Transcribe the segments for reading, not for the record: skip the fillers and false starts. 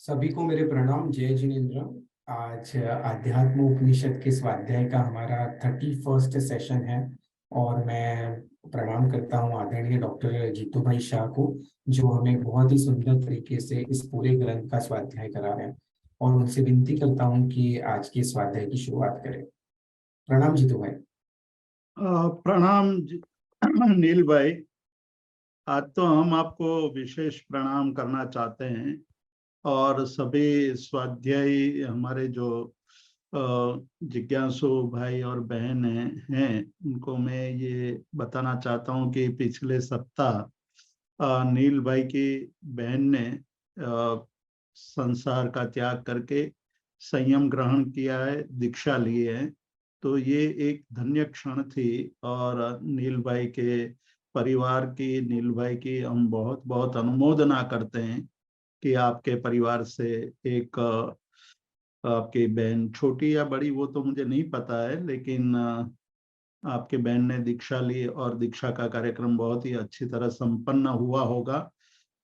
सभी को मेरे प्रणाम। जय जिनेन्द्र। आज अध्यात्म उपनिषद के स्वाध्याय का हमारा 31st सेशन है। और मैं प्रणाम करता हूँ आदरणीय डॉक्टर जीतू भाई शाह को, जो हमें बहुत ही सुंदर तरीके से इस पूरे ग्रंथ का स्वाध्याय करा रहे हैं। और उनसे विनती करता हूँ कि आज के स्वाध्याय की शुरुआत करें। प्रणाम जीतू भाई। प्रणाम नील भाई। आज तो हम आपको विशेष प्रणाम करना चाहते हैं और सभी स्वाध्यायी हमारे जो जिज्ञासु भाई और बहन हैं उनको मैं ये बताना चाहता हूँ कि पिछले सप्ताह नील भाई की बहन ने संसार का त्याग करके संयम ग्रहण किया है, दीक्षा ली है। तो ये एक धन्य क्षण थी और नील भाई के परिवार की, नील भाई की हम बहुत बहुत अनुमोदना करते हैं कि आपके परिवार से एक आपकी बहन, छोटी या बड़ी वो तो मुझे नहीं पता है, लेकिन आपके बहन ने दीक्षा ली और दीक्षा का कार्यक्रम बहुत ही अच्छी तरह संपन्न हुआ होगा।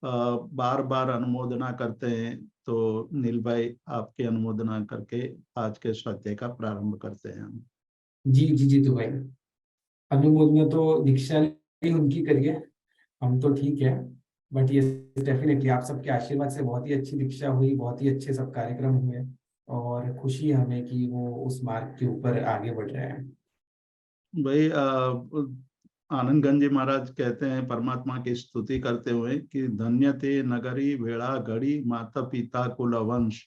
बार बार अनुमोदना करते हैं। तो नील भाई आपकी अनुमोदना करके आज के स्वाध्याय का प्रारंभ करते हैं हम। जी जी जीतू भाई, अनुमोदना तो दीक्षा ही उनकी करिए, हम तो ठीक है। बट ये डेफिनेटली आप सबके आशीर्वाद से बहुत ही अच्छी दीक्षा हुई, बहुत ही अच्छे सब कार्यक्रम हुए। और खुशी है हमें कि वो उस मार्ग के ऊपर आगे बढ़ रहे हैं। भाई आनंद गंज जी महाराज कहते हैं परमात्मा की स्तुति करते हुए कि धन्य थे नगरी भेड़ा घड़ी माता पिता कुल वंश।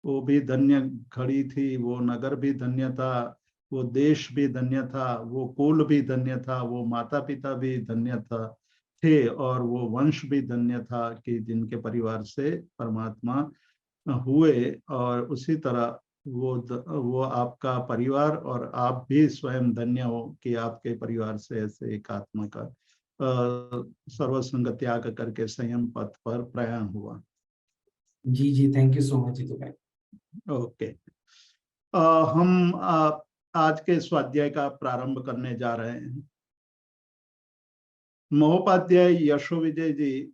वो भी धन्य घड़ी थी, वो नगर भी धन्य था, वो देश भी धन्य था, वो कुल भी धन्य था, वो माता पिता भी धन्य था थे, और वो वंश भी धन्य था कि जिनके परिवार से परमात्मा हुए। और उसी तरह वो आपका परिवार और आप भी स्वयं धन्य हो कि आपके परिवार से ऐसे एक आत्मा का सर्वसंग त्याग करके संयम पथ पर प्रयाण हुआ। जी जी, thank you so much Jitu भाई। ओके। हम आज के स्वाध्याय का प्रारंभ करने जा रहे हैं। महोपाध्याय यशो विजय जी,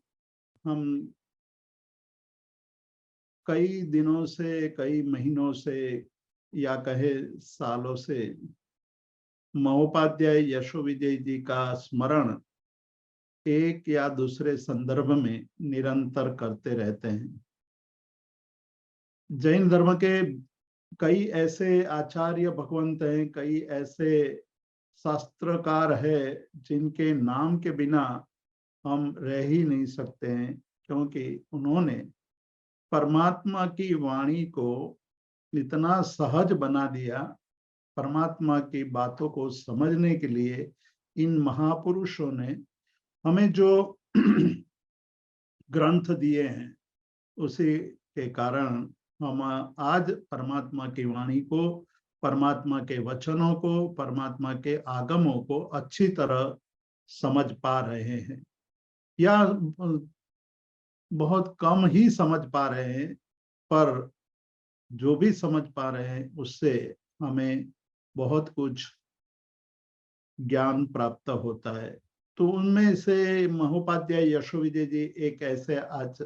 हम कई दिनों से, कई महीनों से या कहे सालों से महोपाध्याय यशो विजय जी का स्मरण एक या दूसरे संदर्भ में निरंतर करते रहते हैं। जैन धर्म के कई ऐसे आचार्य भगवंत हैं, कई ऐसे शास्त्रकार है जिनके नाम के बिना हम रह ही नहीं सकते हैं, क्योंकि उन्होंने परमात्मा की वाणी को इतना सहज बना दिया। परमात्मा की बातों को समझने के लिए इन महापुरुषों ने हमें जो ग्रंथ दिए हैं, उसी के कारण हम आज परमात्मा की वाणी को, परमात्मा के वचनों को, परमात्मा के आगमों को अच्छी तरह समझ पा रहे हैं, या बहुत कम ही समझ पा रहे हैं। पर जो भी समझ पा रहे हैं उससे हमें बहुत कुछ ज्ञान प्राप्त होता है। तो उनमें से महोपाध्याय यशो विजय जी एक ऐसे आज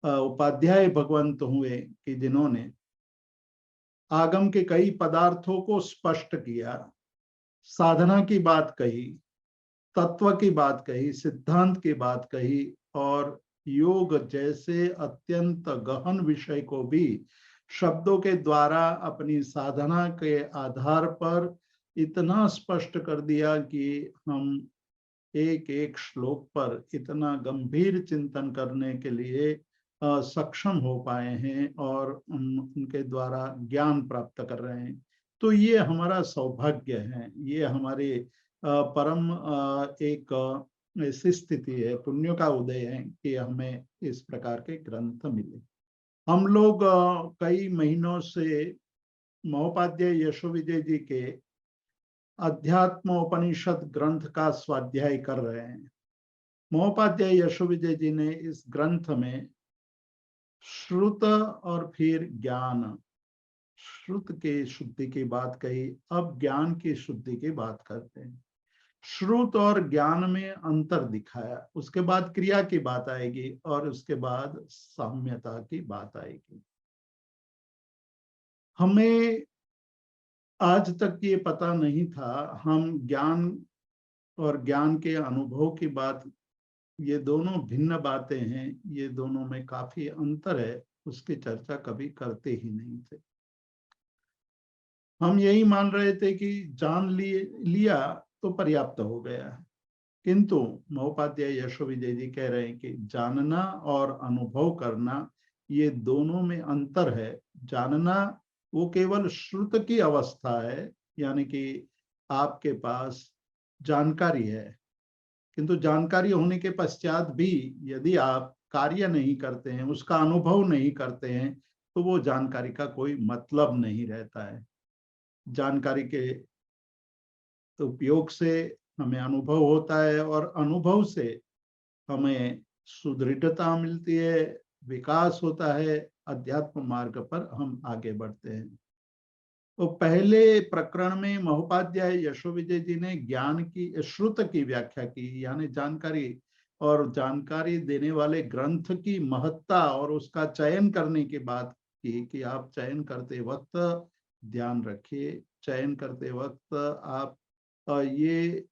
उपाध्याय भगवंत हुए कि जिन्होंने आगम के कई पदार्थों को स्पष्ट किया, साधना की बात कही, तत्व की बात कही, सिद्धांत की बात कही, और योग जैसे अत्यंत गहन विषय को भी शब्दों के द्वारा अपनी साधना के आधार पर इतना स्पष्ट कर दिया कि हम एक एक श्लोक पर इतना गंभीर चिंतन करने के लिए सक्षम हो पाए हैं और उनके द्वारा ज्ञान प्राप्त कर रहे हैं। तो ये हमारा सौभाग्य है, ये हमारे परम एक ऐसी स्थिति है, पुण्य का उदय है कि हमें इस प्रकार के ग्रंथ मिले। हम लोग कई महीनों से महोपाध्याय यशो विजय जी के अध्यात्मोपनिषद ग्रंथ का स्वाध्याय कर रहे हैं। महोपाध्याय यशो विजय जी ने इस ग्रंथ में श्रुत और फिर ज्ञान, श्रुत के शुद्धि की बात कही, अब ज्ञान की शुद्धि की बात करते हैं। श्रुत और ज्ञान में अंतर दिखाया। उसके बाद क्रिया की बात आएगी और उसके बाद साम्यता की बात आएगी। हमें आज तक ये पता नहीं था, हम ज्ञान और ज्ञान के अनुभव की बात, ये दोनों भिन्न बातें हैं, ये दोनों में काफी अंतर है, उसकी चर्चा कभी करते ही नहीं थे। हम यही मान रहे थे कि जान लिया तो पर्याप्त हो गया है। किंतु महोपाध्याय यशोविजय जी कह रहे हैं कि जानना और अनुभव करना, ये दोनों में अंतर है। जानना वो केवल श्रुत की अवस्था है, यानी कि आपके पास जानकारी है, किंतु जानकारी होने के पश्चात भी यदि आप कार्य नहीं करते हैं, उसका अनुभव नहीं करते हैं, तो वो जानकारी का कोई मतलब नहीं रहता है। जानकारी के उपयोग से हमें अनुभव होता है और अनुभव से हमें सुदृढ़ता मिलती है, विकास होता है, अध्यात्म मार्ग पर हम आगे बढ़ते हैं। तो पहले प्रकरण में महोपाध्याय यशोविजय जी ने ज्ञान की, श्रुत की व्याख्या की, यानी जानकारी और जानकारी देने वाले ग्रंथ की महत्ता और उसका चयन करने की बात की कि आप चयन करते वक्त ध्यान रखिए, चयन करते वक्त आप ये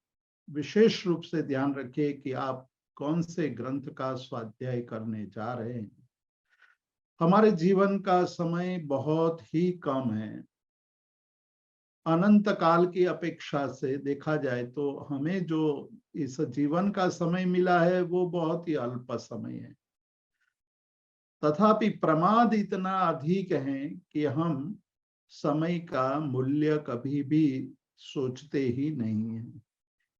विशेष रूप से ध्यान रखिए कि आप कौन से ग्रंथ का स्वाध्याय करने जा रहे हैं। हमारे जीवन का समय बहुत ही कम है। अनंत काल की अपेक्षा से देखा जाए तो हमें जो इस जीवन का समय मिला है वो बहुत ही अल्प समय है। तथापि प्रमाद इतना अधिक है कि हम समय का मूल्य कभी भी सोचते ही नहीं है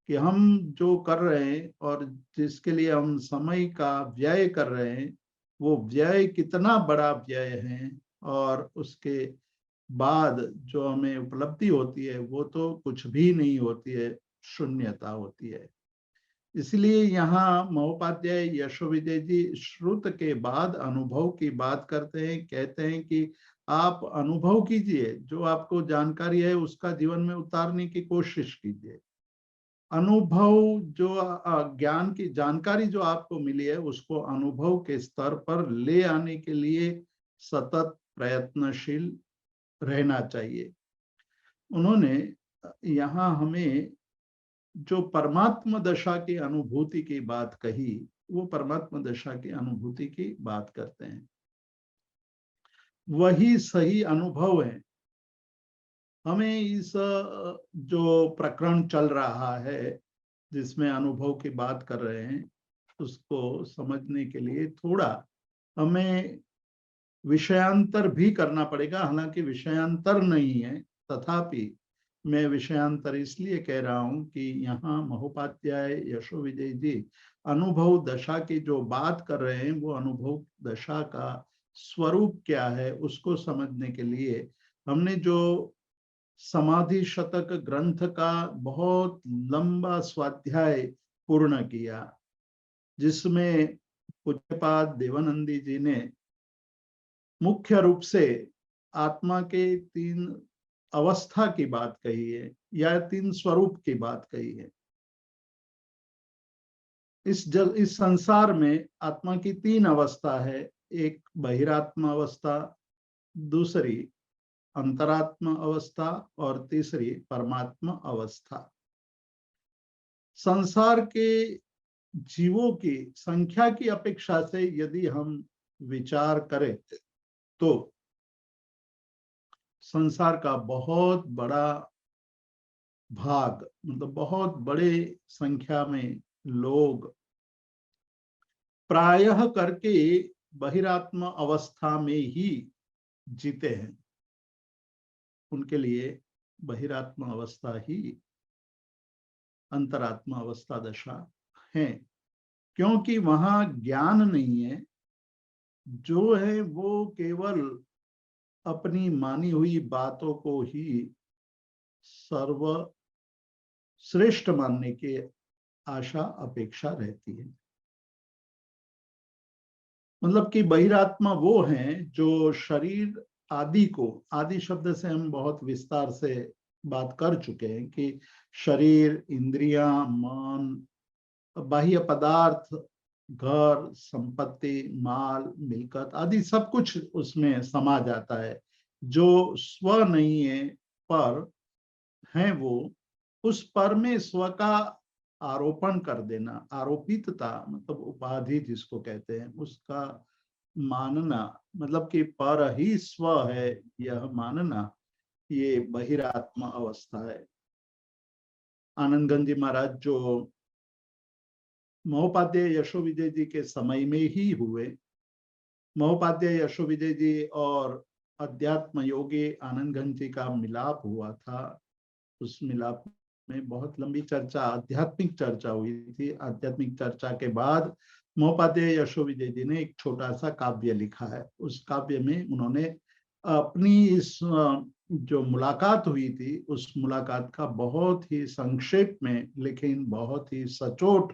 कि हम जो कर रहे हैं और जिसके लिए हम समय का व्यय कर रहे हैं, वो व्यय कितना बड़ा व्यय है, और उसके बाद जो हमें उपलब्धि होती है वो तो कुछ भी नहीं होती है, शून्यता होती है। इसलिए यहाँ महोपाध्याय यशोविजय जी श्रुत के बाद अनुभव की बात करते हैं, कहते हैं कि आप अनुभव कीजिए, जो आपको जानकारी है उसका जीवन में उतारने की कोशिश कीजिए। अनुभव जो ज्ञान की जानकारी जो आपको मिली है उसको अनुभव के स्तर पर ले आने के लिए सतत प्रयत्नशील रहना चाहिए। उन्होंने यहाँ हमें जो परमात्म दशा की अनुभूति की बात कही, वो परमात्म दशा की अनुभूति की बात करते हैं, वही सही अनुभव है। हमें इस जो प्रकरण चल रहा है जिसमें अनुभव की बात कर रहे हैं, उसको समझने के लिए थोड़ा हमें विषयांतर भी करना पड़ेगा। हालांकि विषयांतर नहीं है, तथापि मैं विषयांतर इसलिए कह रहा हूं कि यहाँ महोपाध्याय यशोविजय जी अनुभव दशा की जो बात कर रहे हैं, वो अनुभव दशा का स्वरूप क्या है उसको समझने के लिए हमने जो समाधि शतक ग्रंथ का बहुत लंबा स्वाध्याय पूर्ण किया, जिसमें पूज्यपाद देवानंदी जी ने मुख्य रूप से आत्मा के 3 अवस्था की बात कही है या 3 स्वरूप की बात कही है। इस संसार में आत्मा की 3 अवस्था है, एक बहिरात्मा अवस्था, दूसरी अंतरात्मा अवस्था और तीसरी परमात्मा अवस्था। संसार के जीवों की संख्या की अपेक्षा से यदि हम विचार करें तो संसार का बहुत बड़ा भाग, मतलब बहुत बड़े संख्या में लोग प्रायः करके बहिरात्मा अवस्था में ही जीते हैं। उनके लिए बहिरात्मा अवस्था ही अंतरात्मा अवस्था दशा है, क्योंकि वहां ज्ञान नहीं है। जो है वो केवल अपनी मानी हुई बातों को ही सर्वश्रेष्ठ मानने की आशा अपेक्षा रहती है। मतलब कि बहिरात्मा वो हैं जो शरीर आदि को, आदि शब्द से हम बहुत विस्तार से बात कर चुके हैं कि शरीर, इंद्रियां, मन, बाह्य पदार्थ, घर, संपत्ति, माल, मिल्कत आदि सब कुछ उसमें समा जाता है। जो स्व नहीं है, पर है, वो उस पर में स्व का आरोपण कर देना, आरोपितता मतलब उपाधि जिसको कहते हैं, उसका मानना, मतलब कि पर ही स्व है यह मानना, ये बहिरात्मा अवस्था है। आनंदगंज जी महाराज जो महोपाध्याय यशो विजय जी के समय में ही हुए, महोपाध्याय यशो विजय जी और अध्यात्म योगी आनंदगंज जी का मिलाप हुआ था। उस मिलाप में बहुत लंबी चर्चा, आध्यात्मिक चर्चा हुई थी। आध्यात्मिक चर्चा के बाद महोपाध्याय यशो विजय जी ने एक छोटा सा काव्य लिखा है। उस काव्य में उन्होंने अपनी इस जो मुलाकात हुई थी, उस मुलाकात का बहुत ही संक्षेप में लेकिन बहुत ही सचोट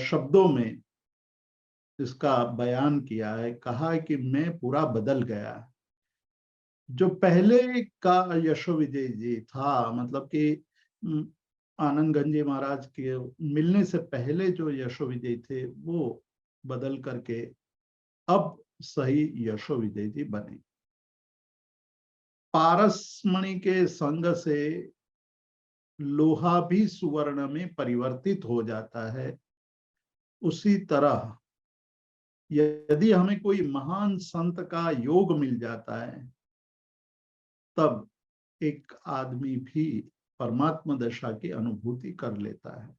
शब्दों में इसका बयान किया है। कहा है कि मैं पूरा बदल गया। जो पहले का यशो विजय जी था, मतलब कि आनंदगंज जी महाराज के मिलने से पहले जो यशो विजय थे, वो बदल करके अब सही यशो विजय जी बने। पारसमणि के संग से लोहा भी सुवर्ण में परिवर्तित हो जाता है। उसी तरह यदि हमें कोई महान संत का योग मिल जाता है, तब एक आदमी भी परमात्मा दशा की अनुभूति कर लेता है।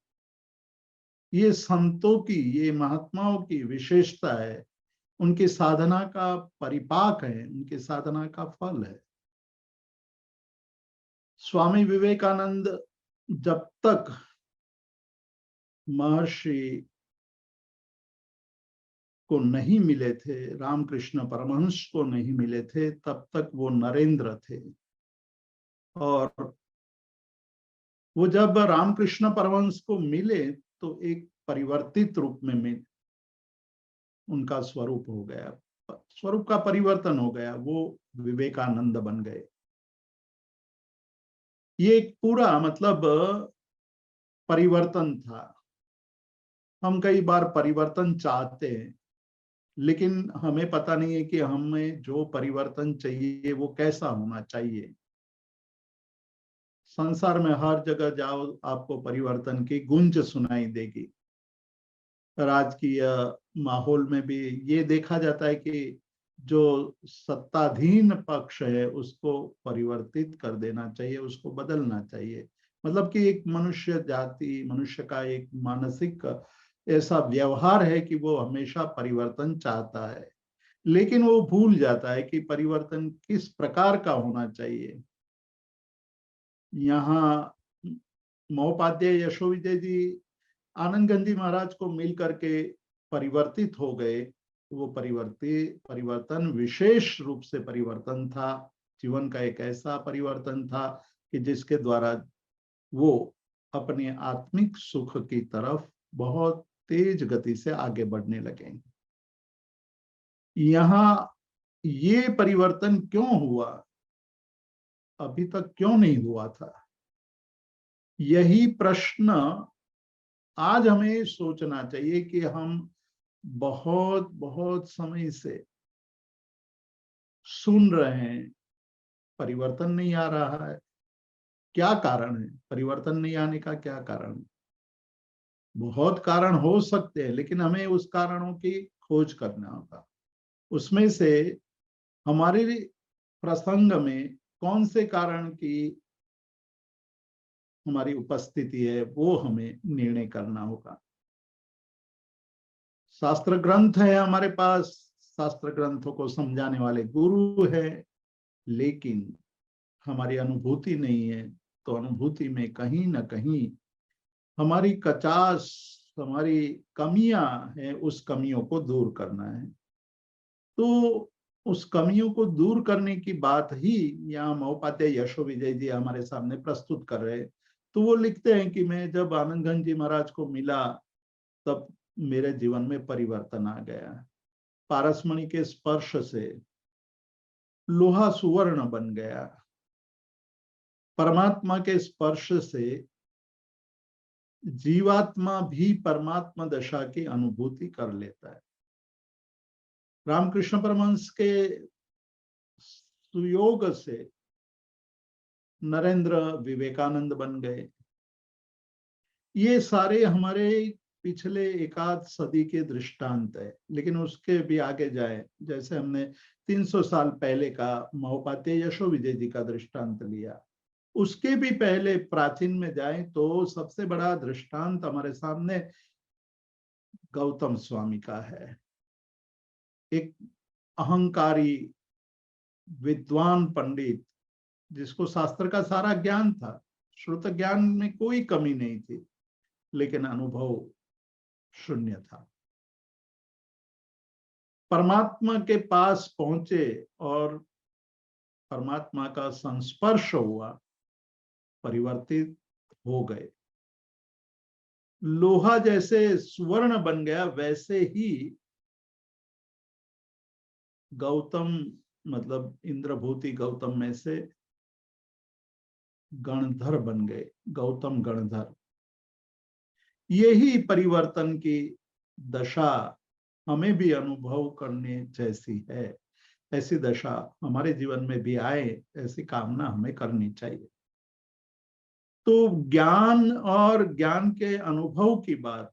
ये संतों की, ये महात्माओं की विशेषता है। उनकी साधना का परिपाक है, उनकी साधना का फल है। स्वामी विवेकानंद जब तक महर्षि को नहीं मिले थे, रामकृष्ण परमहंस को नहीं मिले थे, तब तक वो नरेंद्र थे। और वो जब रामकृष्ण परमहंस को मिले तो एक परिवर्तित रूप में मिले, उनका स्वरूप हो गया, स्वरूप का परिवर्तन हो गया, वो विवेकानंद बन गए। ये एक पूरा मतलब परिवर्तन था। हम कई बार परिवर्तन चाहते हैं, लेकिन हमें पता नहीं है कि हमें जो परिवर्तन चाहिए वो कैसा होना चाहिए। संसार में हर जगह जाओ आपको परिवर्तन की गूंज सुनाई देगी। राजकीय माहौल में भी ये देखा जाता है कि जो सत्ताधीन पक्ष है उसको परिवर्तित कर देना चाहिए, उसको बदलना चाहिए। मतलब कि एक मनुष्य जाति, मनुष्य का एक मानसिक ऐसा व्यवहार है कि वो हमेशा परिवर्तन चाहता है, लेकिन वो भूल जाता है कि परिवर्तन किस प्रकार का होना चाहिए। यहाँ महोपाध्याय यशो विजय जी आनंदगंज जी महाराज को मिल करके परिवर्तित हो गए। वो परिवर्तन विशेष रूप से परिवर्तन था। जीवन का एक ऐसा परिवर्तन था कि जिसके द्वारा वो अपने आत्मिक सुख की तरफ बहुत तेज गति से आगे बढ़ने लगे। यहाँ ये परिवर्तन क्यों हुआ, अभी तक क्यों नहीं हुआ था, यही प्रश्न आज हमें सोचना चाहिए कि हम बहुत बहुत समय से सुन रहे हैं, परिवर्तन नहीं आ रहा है। क्या कारण है परिवर्तन नहीं आने का? क्या कारण है? बहुत कारण हो सकते हैं, लेकिन हमें उस कारणों की खोज करना होगा। उसमें से हमारे प्रसंग में कौन से कारण की हमारी उपस्थिति है, वो हमें निर्णय करना होगा। शास्त्र ग्रंथ है हमारे पास, शास्त्र ग्रंथों को समझाने वाले गुरु है, लेकिन हमारी अनुभूति नहीं है। तो अनुभूति में कहीं ना कहीं हमारी कचास, हमारी कमियां हैं, उस कमियों को दूर करना है। तो उस कमियों को दूर करने की बात ही यहाँ महोपाध्याय यशो विजय जी हमारे सामने प्रस्तुत कर रहे हैं। तो वो लिखते हैं कि मैं जब आनंदगंज जी महाराज को मिला, तब मेरे जीवन में परिवर्तन आ गया। पारसमणि के स्पर्श से लोहा सुवर्ण बन गया। परमात्मा के स्पर्श से जीवात्मा भी परमात्मा दशा की अनुभूति कर लेता है। रामकृष्ण परमहंस के सुयोग से नरेंद्र विवेकानंद बन गए। ये सारे हमारे पिछले एकाध सदी के दृष्टांत है। लेकिन उसके भी आगे जाए, जैसे हमने 300 साल पहले का महोपाध्याय यशो विजय जी का दृष्टांत लिया, उसके भी पहले प्राचीन में जाए तो सबसे बड़ा दृष्टांत हमारे सामने गौतम स्वामी का है। एक अहंकारी विद्वान पंडित जिसको शास्त्र का सारा ज्ञान था, श्रुत ज्ञान में कोई कमी नहीं थी, लेकिन अनुभव शून्य था। परमात्मा के पास पहुंचे और परमात्मा का संस्पर्श हुआ, परिवर्तित हो गए। लोहा जैसे स्वर्ण बन गया, वैसे ही गौतम, मतलब इंद्रभूति गौतम में से गणधर बन गए, गौतम गणधर। यही परिवर्तन की दशा हमें भी अनुभव करने जैसी है। ऐसी दशा हमारे जीवन में भी आए, ऐसी कामना हमें करनी चाहिए। तो ज्ञान और ज्ञान के अनुभव की बात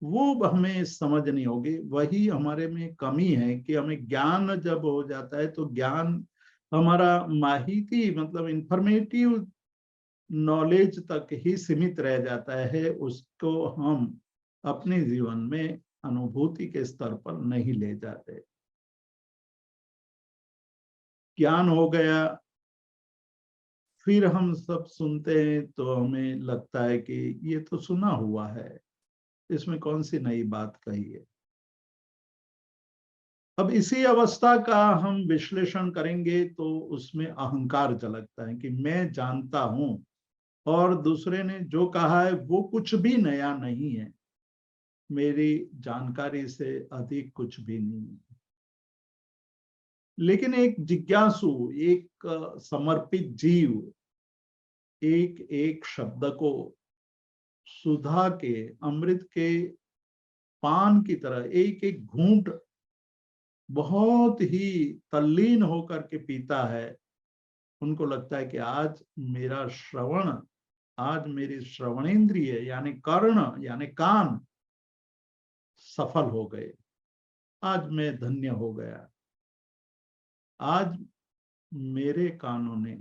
वो हमें समझनी होगी। वही हमारे में कमी है कि हमें ज्ञान जब हो जाता है तो ज्ञान हमारा माहिती, मतलब इंफॉर्मेटिव नॉलेज तक ही सीमित रह जाता है। उसको हम अपने जीवन में अनुभूति के स्तर पर नहीं ले जाते। ज्ञान हो गया, फिर हम सब सुनते हैं तो हमें लगता है कि ये तो सुना हुआ है, इसमें कौन सी नई बात कही है। अब इसी अवस्था का हम विश्लेषण करेंगे तो उसमें अहंकार झलकता है कि मैं जानता हूं और दूसरे ने जो कहा है वो कुछ भी नया नहीं है, मेरी जानकारी से अधिक कुछ भी नहीं है। लेकिन एक जिज्ञासु, एक समर्पित जीव एक एक शब्द को सुधा के, अमृत के पान की तरह एक एक घूंट बहुत ही तल्लीन होकर के पीता है। उनको लगता है कि आज मेरा श्रवण, आज मेरी श्रवणेन्द्रिय यानी कर्ण यानी कान सफल हो गए, आज मैं धन्य हो गया, आज मेरे कानों ने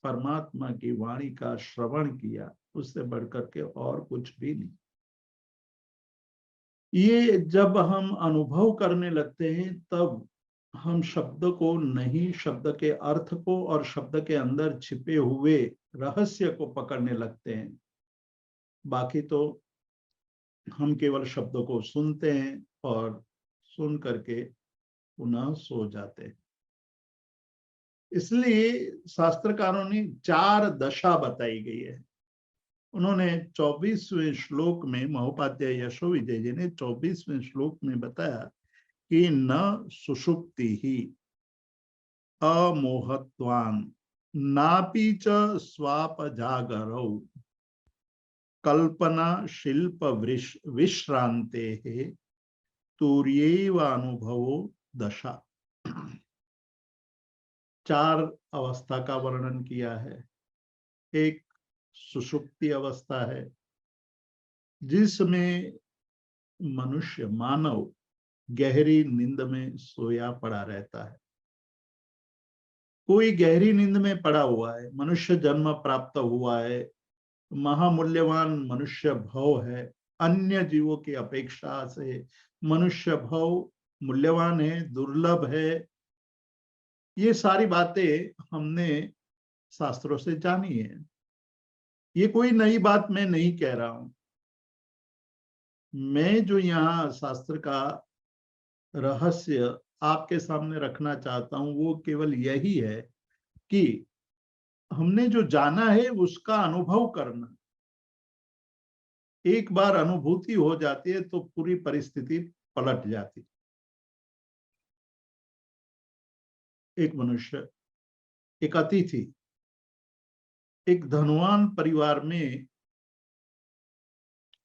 परमात्मा की वाणी का श्रवण किया, उससे बढ़कर के और कुछ भी नहीं। ये जब हम अनुभव करने लगते हैं तब हम शब्द को नहीं, शब्द के अर्थ को और शब्द के अंदर छिपे हुए रहस्य को पकड़ने लगते हैं। बाकी तो हम केवल शब्दों को सुनते हैं और सुन करके पुनः सो जाते हैं। इसलिए शास्त्रकारों ने 4 दशा बताई गई है। उन्होंने 24वें श्लोक में, महोपाध्याय यशो विजय जी ने 24वें श्लोक में बताया कि न सुषुप्ति ही अमोहत्वान नापि च स्वाप जागरौ कल्पना शिल्प विश्रांते है तुर्यैव अनुभवो दशा। 4 अवस्था का वर्णन किया है। एक सुषुप्ति अवस्था है जिसमें मनुष्य, मानव गहरी नींद में सोया पड़ा रहता है। कोई गहरी नींद में पड़ा हुआ है, मनुष्य जन्म प्राप्त हुआ है, महामूल्यवान मनुष्य भव है, अन्य जीवों की अपेक्षा से मनुष्य भव मूल्यवान है, दुर्लभ है। ये सारी बातें हमने शास्त्रों से जानी है। ये कोई नई बात मैं नहीं कह रहा हूं। मैं जो यहाँ शास्त्र का रहस्य आपके सामने रखना चाहता हूं वो केवल यही है कि हमने जो जाना है उसका अनुभव करना। एक बार अनुभूति हो जाती है तो पूरी परिस्थिति पलट जाती। एक मनुष्य, एक अतिथि एक धनवान परिवार में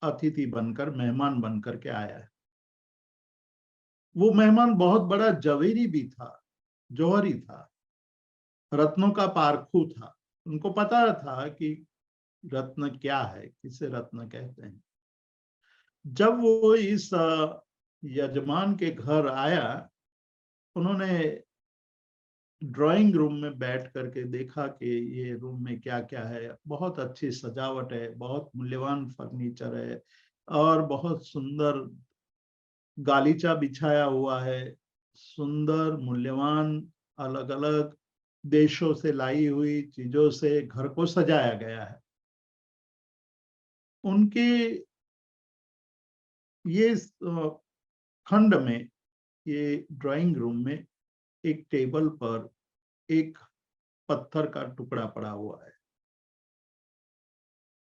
अतिथि बनकर, मेहमान बनकर के आया है। वो मेहमान बहुत बड़ा जवेरी भी था, जौहरी था, रत्नों का पारखू था। उनको पता था कि रत्न क्या है, किसे रत्न कहते हैं। जब वो इस यजमान के घर आया, उन्होंने ड्राइंग रूम में बैठ करके देखा कि ये रूम में क्या क्या है। बहुत अच्छी सजावट है, बहुत मूल्यवान फर्नीचर है और बहुत सुंदर गालीचा बिछाया हुआ है। सुंदर मूल्यवान अलग अलग देशों से लाई हुई चीजों से घर को सजाया गया है। उनके ये खंड में, ये ड्राइंग रूम में एक टेबल पर एक पत्थर का टुकड़ा पड़ा हुआ है।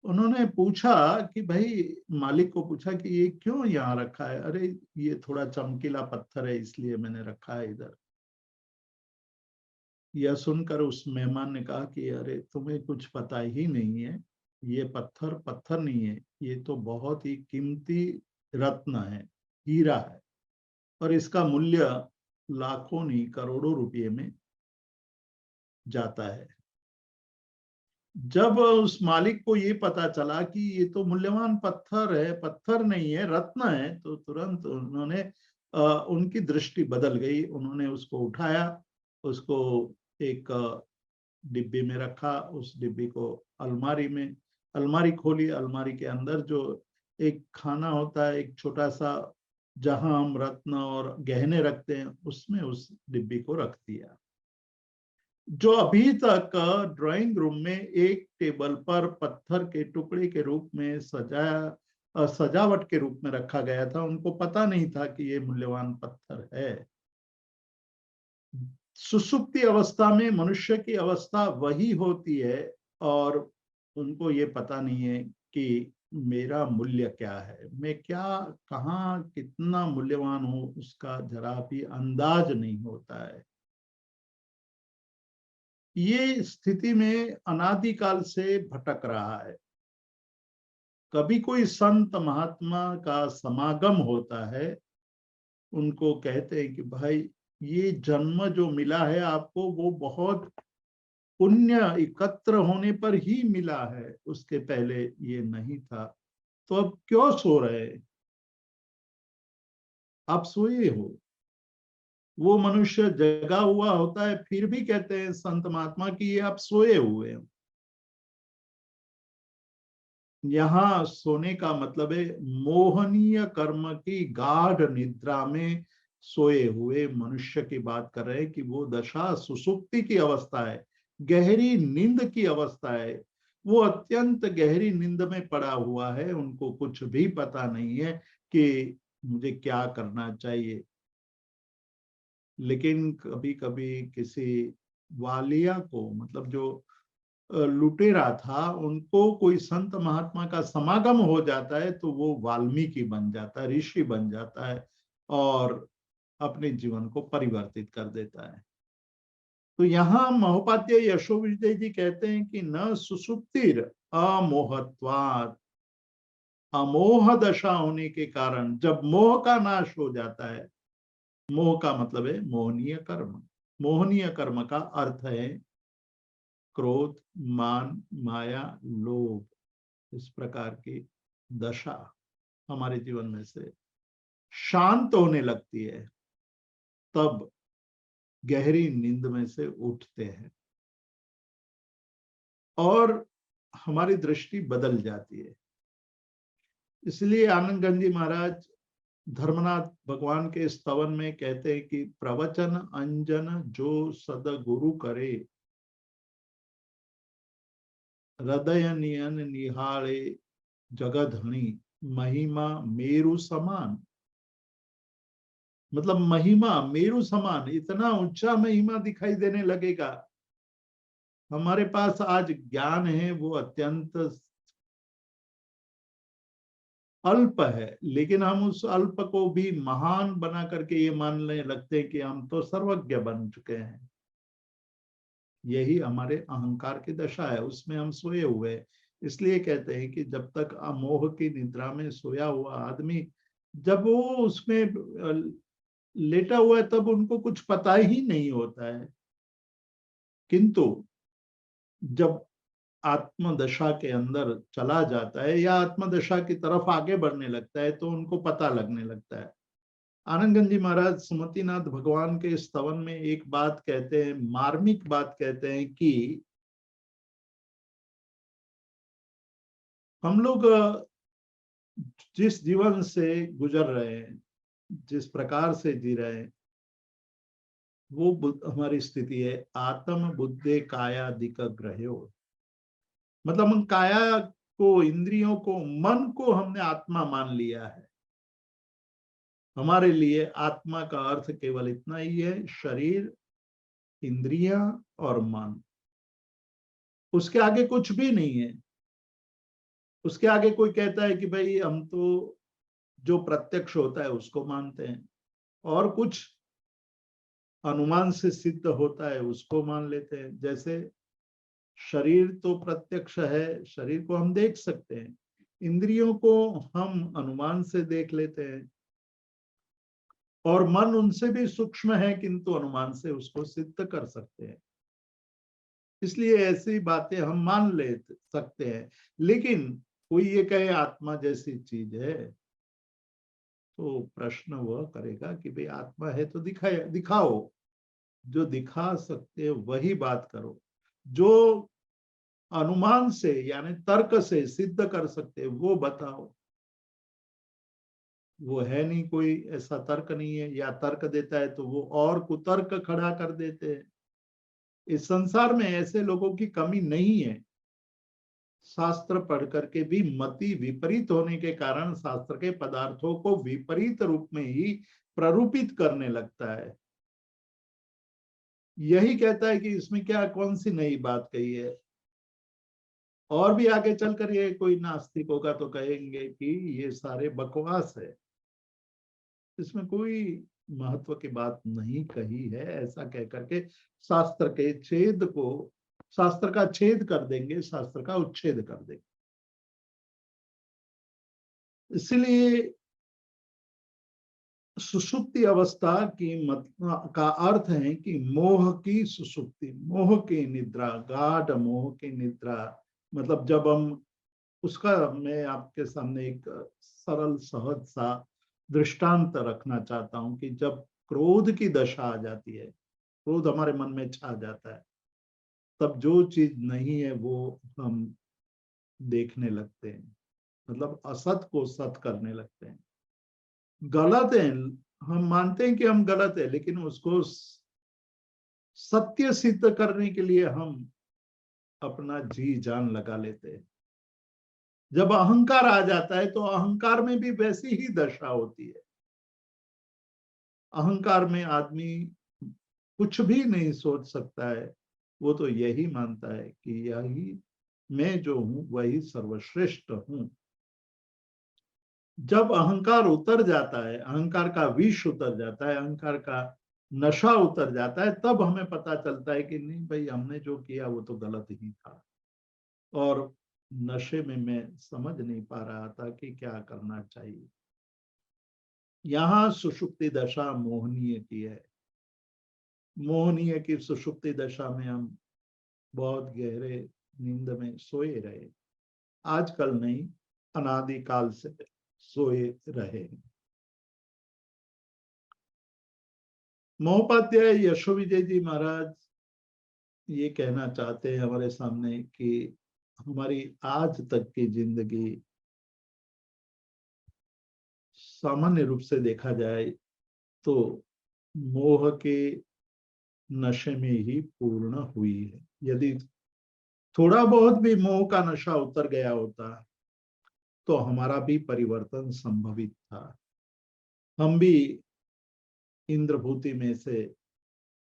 उन्होंने पूछा कि भाई, मालिक को पूछा कि ये क्यों यहाँ रखा है। अरे ये थोड़ा चमकीला पत्थर है, इसलिए मैंने रखा है इधर। यह सुनकर उस मेहमान ने कहा कि अरे तुम्हें कुछ पता ही नहीं है, ये पत्थर पत्थर नहीं है, ये तो बहुत ही कीमती रत्न है, हीरा है, और इसका मूल्य लाखों नहीं करोड़ों रुपये में जाता है। जब उस मालिक को ये पता चला कि ये तो मूल्यवान पत्थर है, पत्थर नहीं है, रत्न है, तो तुरंत उन्होंने उनकी दृष्टि बदल गई। उन्होंने उसको उठाया, उसको एक डिब्बी में रखा। उस डिब्बी को अलमारी खोली। अलमारी के अंदर जो एक खाना होता है, एक छोटा सा, जहां हम रत्न और गहने रखते हैं, उसमें उस डिब्बी को रख दिया। जो अभी तक ड्राइंग रूम में एक टेबल पर पत्थर के टुकड़े के रूप में सजावट के रूप में रखा गया था, उनको पता नहीं था कि ये मूल्यवान पत्थर है। सुसुप्ति अवस्था में मनुष्य की अवस्था वही होती है, और उनको ये पता नहीं है कि मेरा मूल्य क्या है, मैं क्या, कहाँ, कितना मूल्यवान हूं, उसका जरा भी अंदाज नहीं होता है। ये स्थिति में अनादिकाल से भटक रहा है। कभी कोई संत महात्मा का समागम होता है, उनको कहते हैं कि भाई, ये जन्म जो मिला है आपको, वो बहुत पुण्य एकत्र होने पर ही मिला है, उसके पहले ये नहीं था। तो अब क्यों सो रहे, आप सोए हो। वो मनुष्य जगा हुआ होता है, फिर भी कहते हैं संत महात्मा कि ये आप सोए हुए हो। यहाँ सोने का मतलब है मोहनीय कर्म की गाढ़ निद्रा में सोए हुए मनुष्य की बात कर रहे हैं कि वो दशा सुसुप्ति की अवस्था है, गहरी नींद की अवस्था है। वो अत्यंत गहरी नींद में पड़ा हुआ है, उनको कुछ भी पता नहीं है कि मुझे क्या करना चाहिए। लेकिन कभी कभी किसी वालिया को, मतलब जो लुटेरा था, उनको कोई संत महात्मा का समागम हो जाता है तो वो वाल्मीकि बन जाता है, ऋषि बन जाता है, और अपने जीवन को परिवर्तित कर देता है। तो यहाँ महोपाध्याय यशो विजय जी कहते हैं कि न सुसुप्तिर अमोहत्वात्, अमोह दशा होने के कारण जब मोह का नाश हो जाता है, मोह का मतलब है मोहनीय कर्म। मोहनीय कर्म का अर्थ है क्रोध, मान, माया, लोभ। इस प्रकार की दशा हमारे जीवन में से शांत होने लगती है, तब गहरी नींद में से उठते हैं और हमारी दृष्टि बदल जाती है। इसलिए आनंद गंज जी महाराज धर्मनाथ भगवान के स्तवन में कहते हैं कि प्रवचन अंजन जो सदगुरु करे, हृदय नियन निहाळे जगधनी, महिमा मेरु समान। मतलब महिमा मेरु समान, इतना ऊंचा महिमा दिखाई देने लगेगा। हमारे पास आज ज्ञान है, वो अत्यंत अल्प है, लेकिन हम उस अल्प को भी महान बना करके ये मानने लगते हैं कि हम तो सर्वज्ञ बन चुके हैं। यही हमारे अहंकार की दशा है, उसमें हम सोए हुए हैं। इसलिए कहते हैं कि जब तक अमोह की निद्रा में सोया हुआ आदमी, जब वो उसमें लेटा हुआ है तब उनको कुछ पता ही नहीं होता है, किंतु जब आत्मदशा के अंदर चला जाता है या आत्मदशा की तरफ आगे बढ़ने लगता है तो उनको पता लगने लगता है। आनंदगंज जी महाराज सुमतिनाथ भगवान के स्तवन में एक बात कहते हैं, मार्मिक बात कहते हैं कि हम लोग जिस जीवन से गुजर रहे हैं, जिस प्रकार से जी रहे हैं, वो हमारी स्थिति है आत्म बुद्धे कायादिक ग्रह्यो। मतलब हम काया को, इंद्रियों को, मन को हमने आत्मा मान लिया है। हमारे लिए आत्मा का अर्थ केवल इतना ही है, शरीर, इंद्रियां और मन। उसके आगे कुछ भी नहीं है। उसके आगे कोई कहता है कि भाई हम तो जो प्रत्यक्ष होता है उसको मानते हैं, और कुछ अनुमान से सिद्ध होता है उसको मान लेते हैं। जैसे शरीर तो प्रत्यक्ष है, शरीर को हम देख सकते हैं, इंद्रियों को हम अनुमान से देख लेते हैं, और मन उनसे भी सूक्ष्म है किंतु अनुमान से उसको सिद्ध कर सकते हैं। इसलिए ऐसी बातें हम मान ले सकते हैं। लेकिन कोई ये कहे आत्मा जैसी चीज है, तो प्रश्न वह करेगा कि भाई आत्मा है तो दिखाओ। जो दिखा सकते वही बात करो। जो अनुमान से यानी तर्क से सिद्ध कर सकते वो बताओ। वो है नहीं, कोई ऐसा तर्क नहीं है, या तर्क देता है तो वो और कुतर्क खड़ा कर देते हैं। इस संसार में ऐसे लोगों की कमी नहीं है। शास्त्र पढ़ करके भी मति विपरीत होने के कारण शास्त्र के पदार्थों को विपरीत रूप में ही प्ररूपित करने लगता है। यही कहता है कि इसमें क्या, कौन सी नई बात कही है। और भी आगे चलकर ये कोई नास्तिक होगा तो कहेंगे कि ये सारे बकवास है, इसमें कोई महत्व की बात नहीं कही है। ऐसा कह करके शास्त्र के छेद को, शास्त्र का छेद कर देंगे, शास्त्र का उच्छेद कर देंगे। इसलिए सुषुप्ति अवस्था की का अर्थ है कि मोह की सुषुप्ति, मोह की निद्रा, गाढ़ मोह की निद्रा। मतलब जब हम उसका, मैं आपके सामने एक सरल सहज सा दृष्टांत रखना चाहता हूं कि जब क्रोध की दशा आ जाती है, क्रोध हमारे मन में छा जाता है, तब जो चीज नहीं है वो हम देखने लगते हैं। मतलब असत को सत करने लगते हैं। गलत है, हम मानते हैं कि हम गलत है, लेकिन उसको सत्य सिद्ध करने के लिए हम अपना जी जान लगा लेते हैं। जब अहंकार आ जाता है तो अहंकार में भी वैसी ही दशा होती है। अहंकार में आदमी कुछ भी नहीं सोच सकता है। वो तो यही मानता है कि यही मैं जो हूं वही सर्वश्रेष्ठ हूं। जब अहंकार उतर जाता है, अहंकार का विष उतर जाता है, अहंकार का नशा उतर जाता है, तब हमें पता चलता है कि नहीं भाई, हमने जो किया वो तो गलत ही था। और नशे में मैं समझ नहीं पा रहा था कि क्या करना चाहिए। यहाँ सुषुप्ति दशा मोहनीय की है। मोहनीय की सुषुप्ति दशा में हम बहुत गहरे नींद में सोए रहे, आजकल नहीं, अनादिकाल से सोए रहे। महोपाध्याय यशो विजय जी महाराज ये कहना चाहते हैं हमारे सामने कि हमारी आज तक की जिंदगी सामान्य रूप से देखा जाए तो मोह के नशे में ही पूर्ण हुई है। यदि थोड़ा बहुत भी मोह का नशा उतर गया होता तो हमारा भी परिवर्तन संभवित था। हम भी इंद्रभूति में से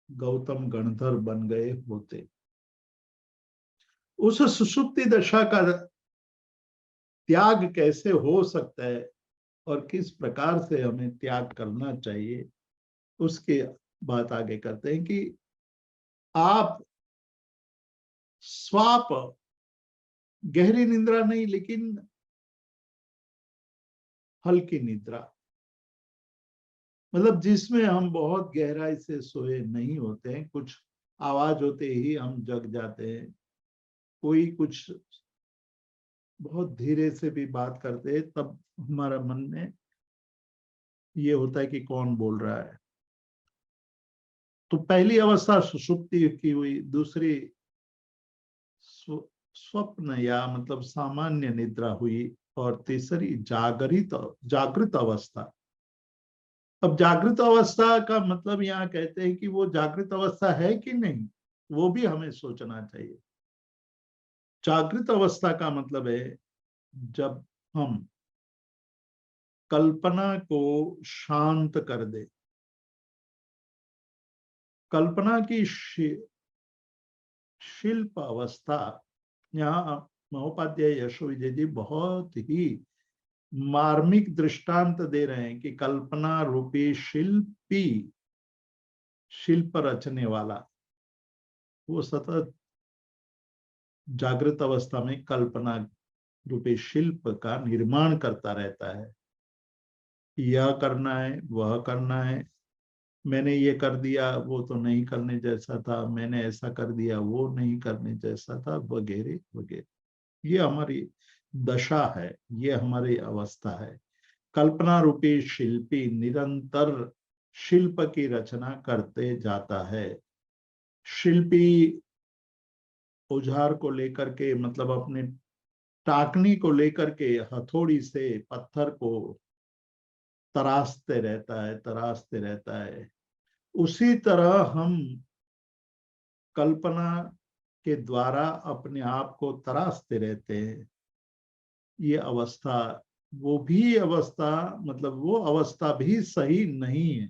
गौतम गणधर बन गए होते। उस सुषुप्ति दशा का त्याग कैसे हो सकता है और किस प्रकार से हमें त्याग करना चाहिए, उसके बात आगे करते हैं कि आप स्वाप गहरी निद्रा नहीं, लेकिन हल्की निद्रा, मतलब जिसमें हम बहुत गहराई से सोए नहीं होते हैं, कुछ आवाज होते ही हम जग जाते हैं, कोई कुछ बहुत धीरे से भी बात करते हैं तब हमारा मन में ये होता है कि कौन बोल रहा है। तो पहली अवस्था सुषुप्ति की हुई, दूसरी स्वप्न या मतलब सामान्य निद्रा हुई, और तीसरी जागृत अवस्था। अब जागृत अवस्था का मतलब यहाँ कहते हैं कि वो जागृत अवस्था है कि नहीं, वो भी हमें सोचना चाहिए। जागृत अवस्था का मतलब है जब हम कल्पना को शांत कर दे। कल्पना की शिल्प अवस्था, यहाँ महोपाध्याय यशो विजय जी बहुत ही मार्मिक दृष्टांत दे रहे हैं कि कल्पना रूपी शिल्पी, शिल्प रचने वाला, वो सतत जागृत अवस्था में कल्पना रूपी शिल्प का निर्माण करता रहता है। यह करना है, वह करना है, मैंने ये कर दिया वो तो नहीं करने जैसा था, मैंने ऐसा कर दिया वो नहीं करने जैसा था, वगैरह वगैरह। ये हमारी दशा है, ये हमारी अवस्था है। कल्पना रूपी शिल्पी निरंतर शिल्प की रचना करते जाता है। शिल्पी औजार को लेकर के, मतलब अपने टाकनी को लेकर के हथौड़ी से पत्थर को तराशते रहता है। उसी तरह हम कल्पना के द्वारा अपने आप को तराशते रहते हैं। ये अवस्था, वो भी अवस्था, मतलब वो अवस्था भी सही नहीं है।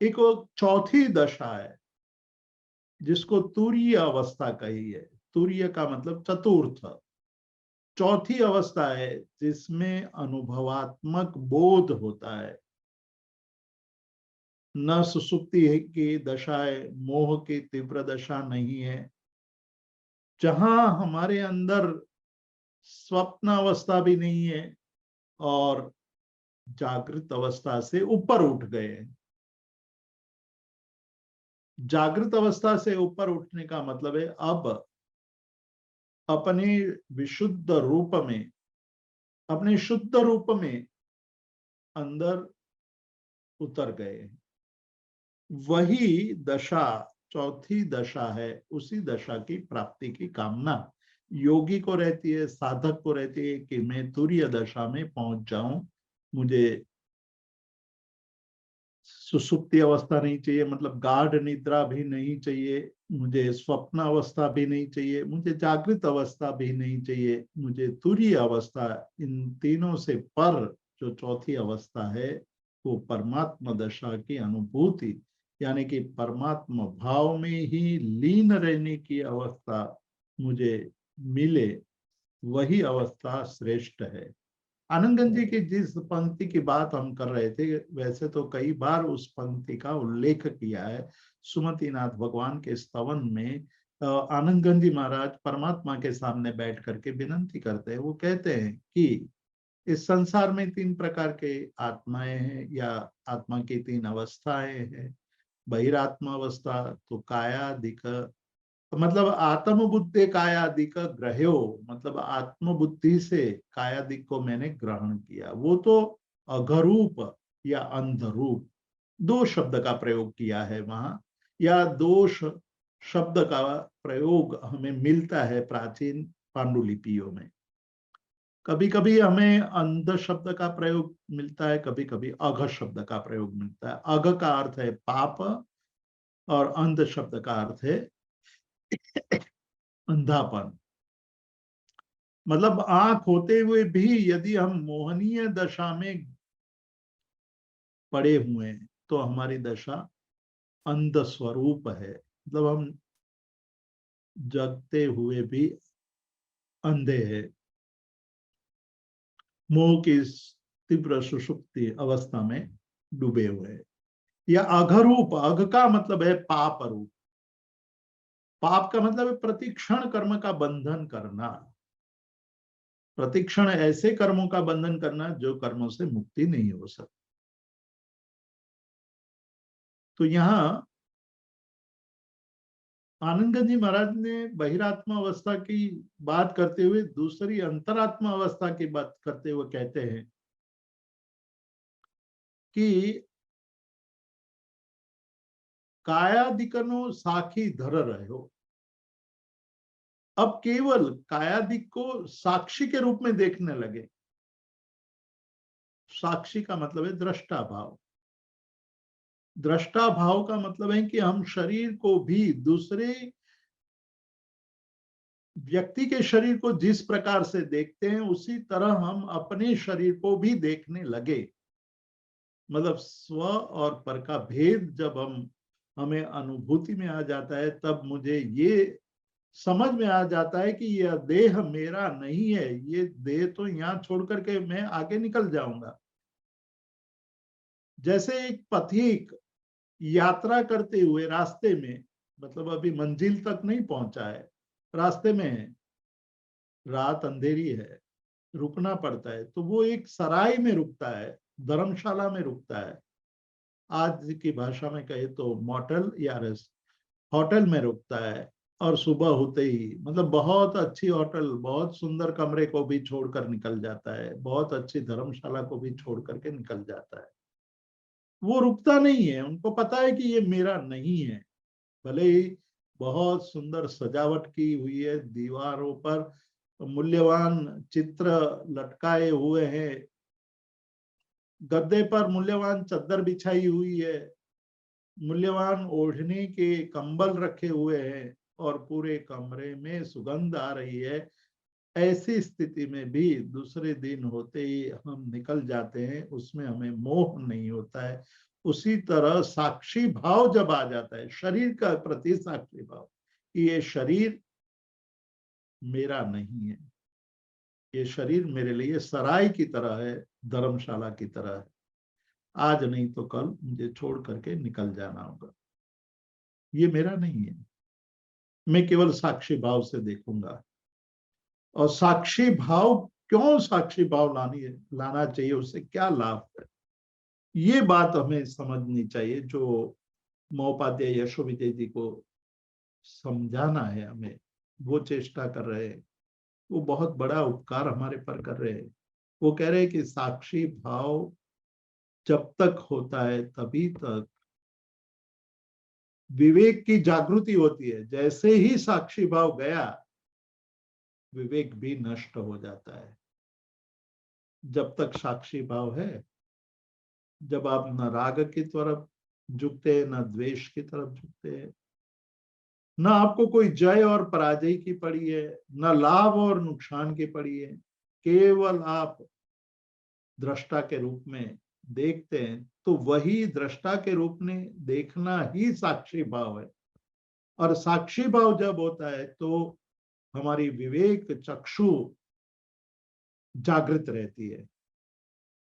एक वो चौथी दशा है जिसको तुरीय अवस्था कही है। तुरीय का मतलब चतुर्थ। चौथी अवस्था है जिसमें अनुभवात्मक बोध होता है। न सुसुप्ति की दशा है, मोह की तीव्र दशा नहीं है, जहां हमारे अंदर स्वप्न अवस्था भी नहीं है और जागृत अवस्था से ऊपर उठ गए हैं। जागृत अवस्था से ऊपर उठने का मतलब है अब अपने विशुद्ध रूप में, अपने शुद्ध रूप में अंदर उतर गए हैं। वही दशा चौथी दशा है। उसी दशा की प्राप्ति की कामना योगी को रहती है, साधक को रहती है कि मैं तुरीय दशा में पहुंच जाऊं। मुझे सुसुप्ति अवस्था नहीं चाहिए, मतलब गाढ़ निद्रा भी नहीं चाहिए, मुझे स्वप्न अवस्था भी नहीं चाहिए, मुझे जागृत अवस्था भी नहीं चाहिए, मुझे तुरीय अवस्था। इन तीनों से पर जो चौथी अवस्था है वो परमात्मा दशा की अनुभूति, यानी कि परमात्मा भाव में ही लीन रहने की अवस्था मुझे मिले, वही अवस्था श्रेष्ठ है। आनंदगंज जी की जिस पंक्ति की बात हम कर रहे थे, वैसे तो कई बार उस पंक्ति का उल्लेख किया है सुमतिनाथ भगवान के स्तवन में। आनंदगंज जी महाराज परमात्मा के सामने बैठ करके विनंती करते हैं। वो कहते हैं कि इस संसार में 3 प्रकार के आत्माएं हैं, या आत्मा की 3 अवस्थाएं हैं। बहिरात्मा अवस्था तो कायादिक, मतलब आत्म बुद्धि कायादिक ग्रह्यो, मतलब आत्म बुद्धि से कायादिक को मैंने ग्रहण किया। वो तो अघरूप या अंधरूप, 2 शब्द का प्रयोग किया है वहां, या दोष शब्द का प्रयोग हमें मिलता है प्राचीन पांडुलिपियों में। कभी कभी हमें अंध शब्द का प्रयोग मिलता है, कभी कभी अघ शब्द का प्रयोग मिलता है। अघ का अर्थ है पाप और अंध शब्द का अर्थ है अंधापन। मतलब आंख होते हुए भी यदि हम मोहनीय दशा में पड़े हुए हैं तो हमारी दशा अंध स्वरूप है, मतलब हम जगते हुए भी अंधे हैं, मोह की तीव्र सुषुप्ति अवस्था में डूबे हुए हैं। या अघरूप, अघ का मतलब है पाप रूप। पाप का मतलब है प्रतिक्षण कर्म का बंधन करना, प्रतिक्षण ऐसे कर्मों का बंधन करना जो कर्मों से मुक्ति नहीं हो सकती। तो यहां आनंदगंज जी महाराज ने बहिरात्मा अवस्था की बात करते हुए दूसरी अंतरात्मा अवस्था की बात करते हुए कहते हैं कि कायादिकनो साखी धर रहे हो। अब केवल कायादिक को साक्षी के रूप में देखने लगे। साक्षी का मतलब है दृष्टा भाव। दृष्टा भाव का मतलब है कि हम शरीर को भी दूसरे व्यक्ति के शरीर को जिस प्रकार से देखते हैं उसी तरह हम अपने शरीर को भी देखने लगे। मतलब स्व और पर का भेद जब हमें अनुभूति में आ जाता है, तब मुझे ये समझ में आ जाता है कि यह देह मेरा नहीं है, ये देह तो यहां छोड़ करके मैं आगे निकल जाऊंगा। जैसे एक पथिक यात्रा करते हुए रास्ते में, मतलब अभी मंजिल तक नहीं पहुंचा है, रास्ते में है, रात अंधेरी है, रुकना पड़ता है, तो वो एक सराय में रुकता है, धर्मशाला में रुकता है, आज की भाषा में कहे तो मोटल या होटल में रुकता है। और सुबह होते ही, मतलब बहुत अच्छी होटल, बहुत सुंदर कमरे को भी छोड़कर निकल जाता है, बहुत अच्छी धर्मशाला को भी छोड़ करके निकल जाता है। वो रुकता नहीं है, उनको पता है कि ये मेरा नहीं है। भले ही बहुत सुंदर सजावट की हुई है, दीवारों पर मूल्यवान चित्र लटकाए हुए हैं, गद्दे पर मूल्यवान चादर बिछाई हुई है, मूल्यवान ओढ़ने के कंबल रखे हुए हैं, और पूरे कमरे में सुगंध आ रही है। ऐसी स्थिति में भी दूसरे दिन होते ही हम निकल जाते हैं, उसमें हमें मोह नहीं होता है। उसी तरह साक्षी भाव जब आ जाता है, शरीर का प्रति साक्षी भाव, ये शरीर मेरा नहीं है, ये शरीर मेरे लिए सराय की तरह है, धर्मशाला की तरह है, आज नहीं तो कल मुझे छोड़ करके निकल जाना होगा, ये मेरा नहीं है। मैं केवल साक्षी भाव से देखूंगा। और साक्षी भाव, क्यों साक्षी भाव लाना चाहिए, उससे क्या लाभ है, ये बात हमें समझनी चाहिए। जो महोपाध्याय यशो विजय जी को समझाना है हमें, वो चेष्टा कर रहे हैं, वो बहुत बड़ा उपकार हमारे पर कर रहे हैं। वो कह रहे हैं कि साक्षी भाव जब तक होता है तभी तक विवेक की जागृति होती है। जैसे ही साक्षी भाव गया, विवेक भी नष्ट हो जाता है। जब तक साक्षी भाव है, जब आप न राग की तरफ झुकते हैं, न द्वेष की तरफ झुकते हैं, न आपको कोई जय और पराजय की पड़ी है, न लाभ और नुकसान की पड़ी है, केवल आप दृष्टा के रूप में देखते हैं, तो वही दृष्टा के रूप में देखना ही साक्षी भाव है। और साक्षी भाव जब होता है तो हमारी विवेक चक्षु जागृत रहती है।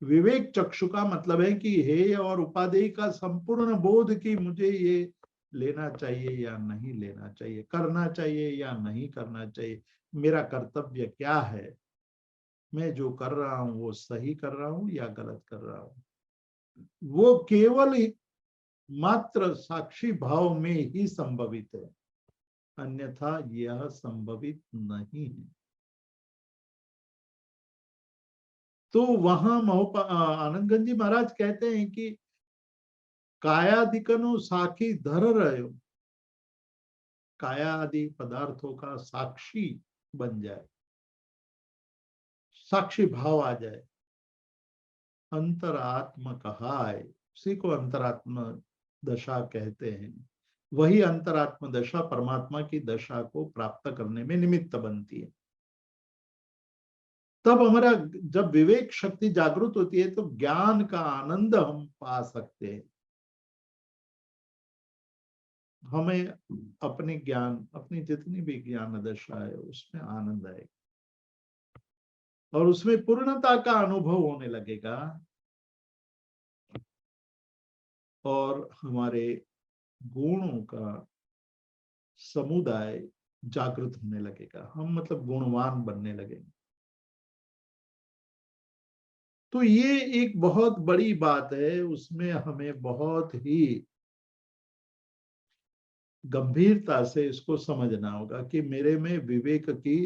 विवेक चक्षु का मतलब है कि हे और उपादेय का संपूर्ण बोध कि मुझे ये लेना चाहिए या नहीं लेना चाहिए, करना चाहिए या नहीं करना चाहिए, मेरा कर्तव्य क्या है, मैं जो कर रहा हूं वो सही कर रहा हूं या गलत कर रहा हूं। वो केवल मात्र साक्षी भाव में ही संभवित है, अन्यथा यह संभवित नहीं है। तो वहां आनंदगंज जी महाराज कहते हैं कि कायादिकनो साखी धर रहे हो, काया आदि पदार्थों का साक्षी बन जाए, साक्षी भाव आ जाए, अंतरात्म कहा है, उसी को अंतरात्म दशा कहते हैं। वही अंतरात्म दशा परमात्मा की दशा को प्राप्त करने में निमित्त बनती है। तब हमारा जब विवेक शक्ति जागृत होती है तो ज्ञान का आनंद हम पा सकते हैं। हमें अपने ज्ञान, अपनी जितनी भी ज्ञान दशा है उसमें आनंद आएगा और उसमें पूर्णता का अनुभव होने लगेगा, और हमारे गुणों का समुदाय जागृत होने लगेगा, हम मतलब गुणवान बनने लगेंगे। तो ये एक बहुत बड़ी बात है, उसमें हमें बहुत ही गंभीरता से इसको समझना होगा कि मेरे में विवेक की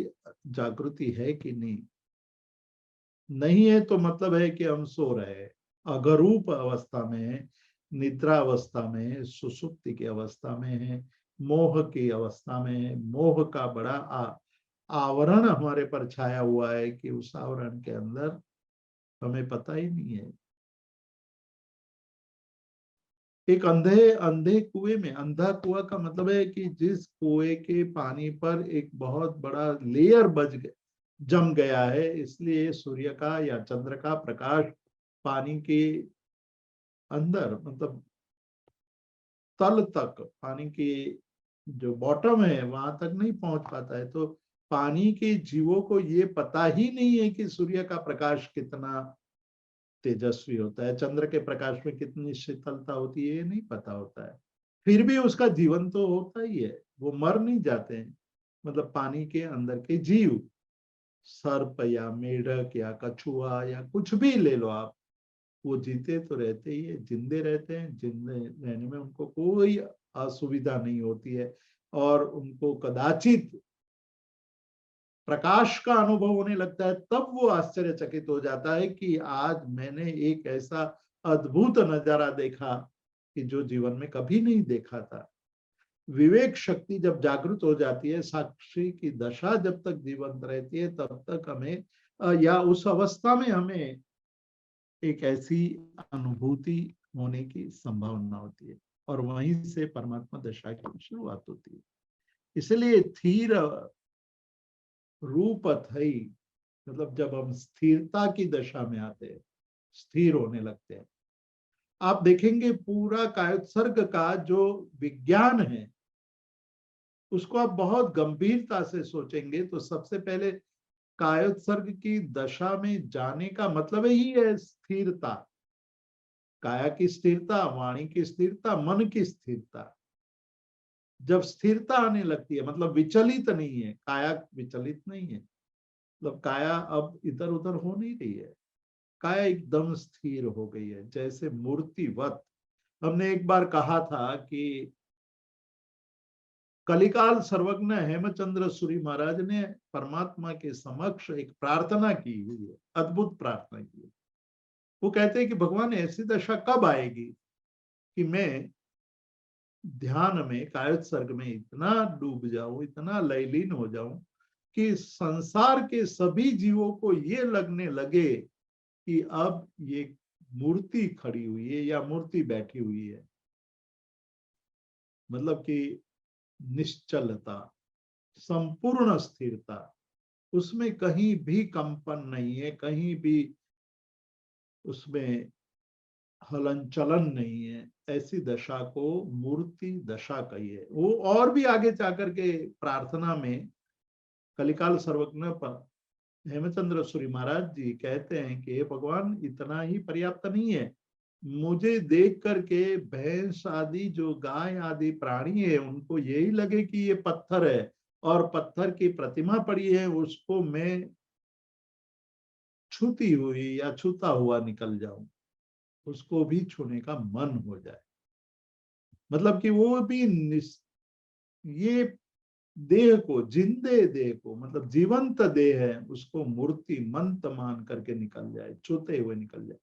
जागृति है कि नहीं। नहीं है तो मतलब है कि हम सो रहे हैं, अगरूप अवस्था में है, निद्रा अवस्था में है, सुसुप्ति की अवस्था में है, मोह की अवस्था में है। मोह का बड़ा आवरण हमारे पर छाया हुआ है कि उस आवरण के अंदर हमें पता ही नहीं है। एक अंधे अंधे कुएं में, अंधा कुआं का मतलब है कि जिस कुएं के पानी पर एक बहुत बड़ा लेयर जम गया है, इसलिए सूर्य का या चंद्र का प्रकाश पानी के अंदर मतलब तल तक, पानी की जो बॉटम है वहां तक नहीं पहुंच पाता है। तो पानी के जीवों को ये पता ही नहीं है कि सूर्य का प्रकाश कितना तेजस्वी होता है, चंद्र के प्रकाश में कितनी शीतलता होती है, ये नहीं पता होता है। फिर भी उसका जीवन तो होता ही है, वो मर नहीं जाते हैं। मतलब पानी के अंदर के जीव, सर्प या मेढक या कछुआ या कुछ भी ले लो आप, वो जीते तो रहते ही है, जिंदे रहते हैं। जिंदे रहने में उनको कोई असुविधा नहीं होती है, और उनको कदाचित प्रकाश का अनुभव होने लगता है, तब वो आश्चर्यचकित हो जाता है कि आज मैंने एक ऐसा अद्भुत नजारा देखा कि जो जीवन में कभी नहीं देखा था। विवेक शक्ति जब जागृत हो जाती है, साक्षी की दशा जब तक जीवंत रहती है, तब तक हमें या उस अवस्था में हमें एक ऐसी अनुभूति होने की संभावना होती है, और वहीं से परमात्मा दशा की शुरुआत होती है। इसलिए थीर रूप अथई, मतलब जब हम स्थिरता की दशा में आते हैं, स्थिर होने लगते हैं। आप देखेंगे पूरा कायोत्सर्ग का जो विज्ञान है, उसको आप बहुत गंभीरता से सोचेंगे तो सबसे पहले कायोत्सर्ग की दशा में जाने का मतलब ही है स्थिरता। काया की स्थिरता, वाणी की स्थिरता, मन की स्थिरता। जब स्थिरता आने लगती है, मतलब विचलित नहीं है, काया विचलित नहीं है, मतलब काया अब इधर उधर हो नहीं रही है, काया एकदम स्थिर हो गई है, जैसे मूर्तिवत। हमने एक बार कहा था कि कलिकाल सर्वज्ञ हेमचंद्र सूरी महाराज ने परमात्मा के समक्ष एक प्रार्थना की हुई है, अद्भुत प्रार्थना की है। वो कहते हैं कि भगवान ऐसी दशा कब आएगी कि मैं ध्यान में, कायोत्सर्ग में इतना डूब जाऊं, इतना लयलीन हो जाऊं कि संसार के सभी जीवों को ये लगने लगे कि अब ये मूर्ति खड़ी हुई है या मूर्ति बैठी हुई है। मतलब कि निश्चलता, संपूर्ण स्थिरता, उसमें कहीं भी कंपन नहीं है, कहीं भी उसमें हलन चलन नहीं है। ऐसी दशा को मूर्ति दशा कहिए। वो और भी आगे जाकर के प्रार्थना में कलिकाल सर्वज्ञ पर हेमचंद्र सूरी महाराज जी कहते हैं कि हे भगवान, इतना ही पर्याप्त नहीं है, मुझे देख करके भैंस आदि जो गाय आदि प्राणी है उनको यही लगे कि ये पत्थर है और पत्थर की प्रतिमा पड़ी है, उसको मैं छूती हुई या छूता हुआ निकल जाऊं, उसको भी छूने का मन हो जाए। मतलब कि वो भी ये देह को, जिंदे देह को, मतलब जीवंत देह है, उसको मूर्ति मंत मान करके निकल जाए, छूते हुए निकल जाए।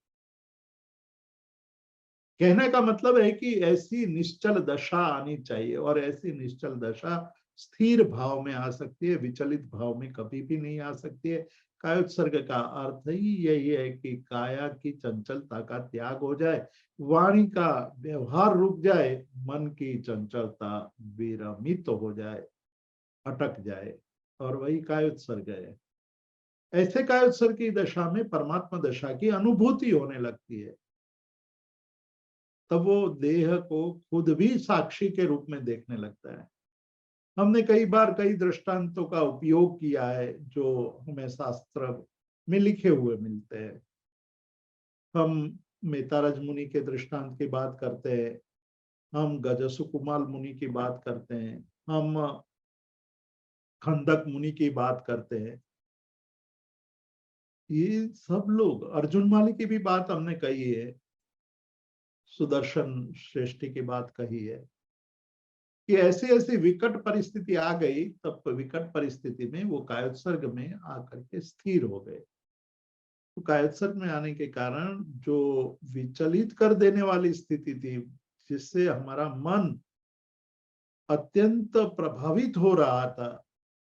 कहने का मतलब है कि ऐसी निश्चल दशा आनी चाहिए, और ऐसी निश्चल दशा स्थिर भाव में आ सकती है, विचलित भाव में कभी भी नहीं आ सकती है। कायोत्सर्ग का अर्थ ही यही है कि काया की चंचलता का त्याग हो जाए, वाणी का व्यवहार रुक जाए, मन की चंचलता विरमित हो जाए, अटक जाए, और वही कायोत्सर्ग है। ऐसे कायोत्सर्ग की दशा में परमात्मा दशा की अनुभूति होने लगती है। तब वो देह को खुद भी साक्षी के रूप में देखने लगता है। हमने कई बार कई दृष्टांतों का उपयोग किया है जो हमें शास्त्र में लिखे हुए मिलते हैं। हम मेतारज मुनि के दृष्टांत की बात करते हैं, हम गजसुकुमाल मुनि की बात करते हैं, हम खंदक मुनि की बात करते हैं, ये सब लोग, अर्जुनमाली की भी बात हमने कही है, सुदर्शन श्रेष्ठी की बात कही है कि ऐसी ऐसी विकट परिस्थिति आ गई, तब विकट परिस्थिति में वो कायोत्सर्ग में आकर के स्थिर हो गए। तो कायोत्सर्ग में आने के कारण जो विचलित कर देने वाली स्थिति थी, जिससे हमारा मन अत्यंत प्रभावित हो रहा था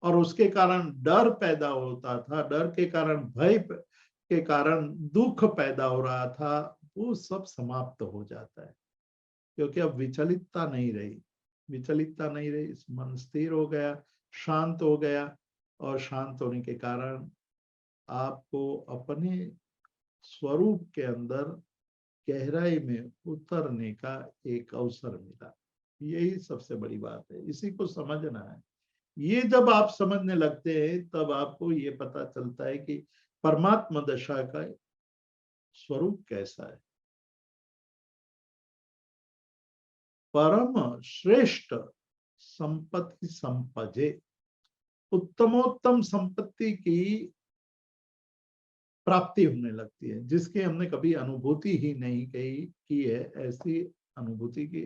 और उसके कारण डर पैदा होता था, डर के कारण भय के कारण दुख पैदा हो रहा था, वो सब समाप्त हो जाता है, क्योंकि अब विचलितता नहीं रही, विचलितता नहीं रही, मन स्थिर हो गया, शांत हो गया, और शांत होने के कारण आपको अपने स्वरूप के अंदर गहराई में उतरने का एक अवसर मिला। यही सबसे बड़ी बात है, इसी को समझना है। ये जब आप समझने लगते हैं तब आपको ये पता चलता है कि परमात्मा दशा का स्वरूप कैसा है। परम श्रेष्ठ संपत्ति संपजे, उत्तमोत्तम संपत्ति की प्राप्ति होने लगती है, जिसकी हमने कभी अनुभूति ही नहीं की है। ऐसी अनुभूति की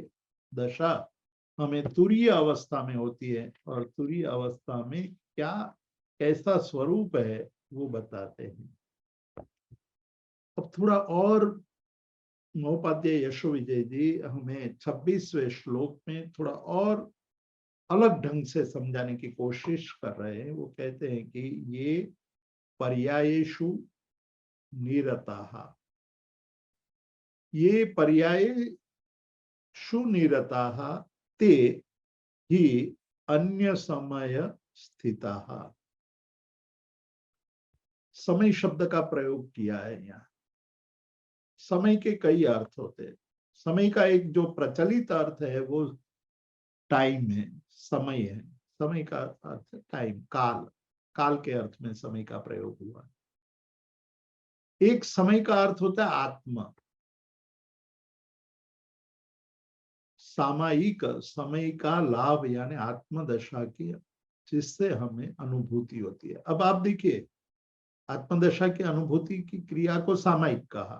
दशा हमें तुरीय अवस्था में होती है, और तुरीय अवस्था में क्या कैसा स्वरूप है वो बताते हैं। अब थोड़ा और महोपाध्याय यशो विजय जी हमें 26वें श्लोक में थोड़ा और अलग ढंग से समझाने की कोशिश कर रहे हैं। वो कहते हैं कि ये पर्यायेषु निरताः, ये पर्यायेषु निरताः ते ही अन्य समय स्थिताः। समय शब्द का प्रयोग किया है यहाँ। समय के कई अर्थ होते हैं। समय का एक जो प्रचलित अर्थ है वो टाइम है, समय है। समय का अर्थ है टाइम, काल, काल के अर्थ में समय का प्रयोग हुआ। एक समय का अर्थ होता है आत्मा, सामायिक समय का लाभ यानी आत्मदशा की, जिससे हमें अनुभूति होती है। अब आप देखिए, आत्मदशा की अनुभूति की क्रिया को सामायिक कहा,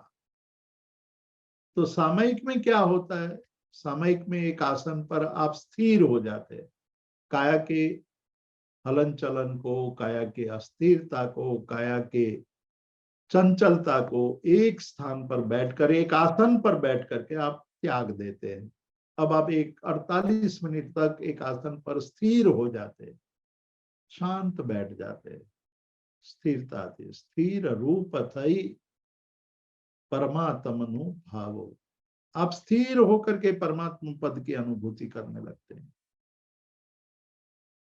तो सामायिक में क्या होता है? सामायिक में एक आसन पर आप स्थिर हो जाते हैं, काया के हलन चलन को, काया के अस्थिरता को, काया के चंचलता को एक स्थान पर बैठकर, एक आसन पर बैठ करके आप त्याग देते हैं। अब आप 48 मिनट तक एक आसन पर स्थिर हो जाते हैं, शांत बैठ जाते हैं, स्थिरता आती, स्थिर रूप थई परमात्मनु भावो। आप स्थिर होकर के परमात्मा पद की अनुभूति करने लगते हैं।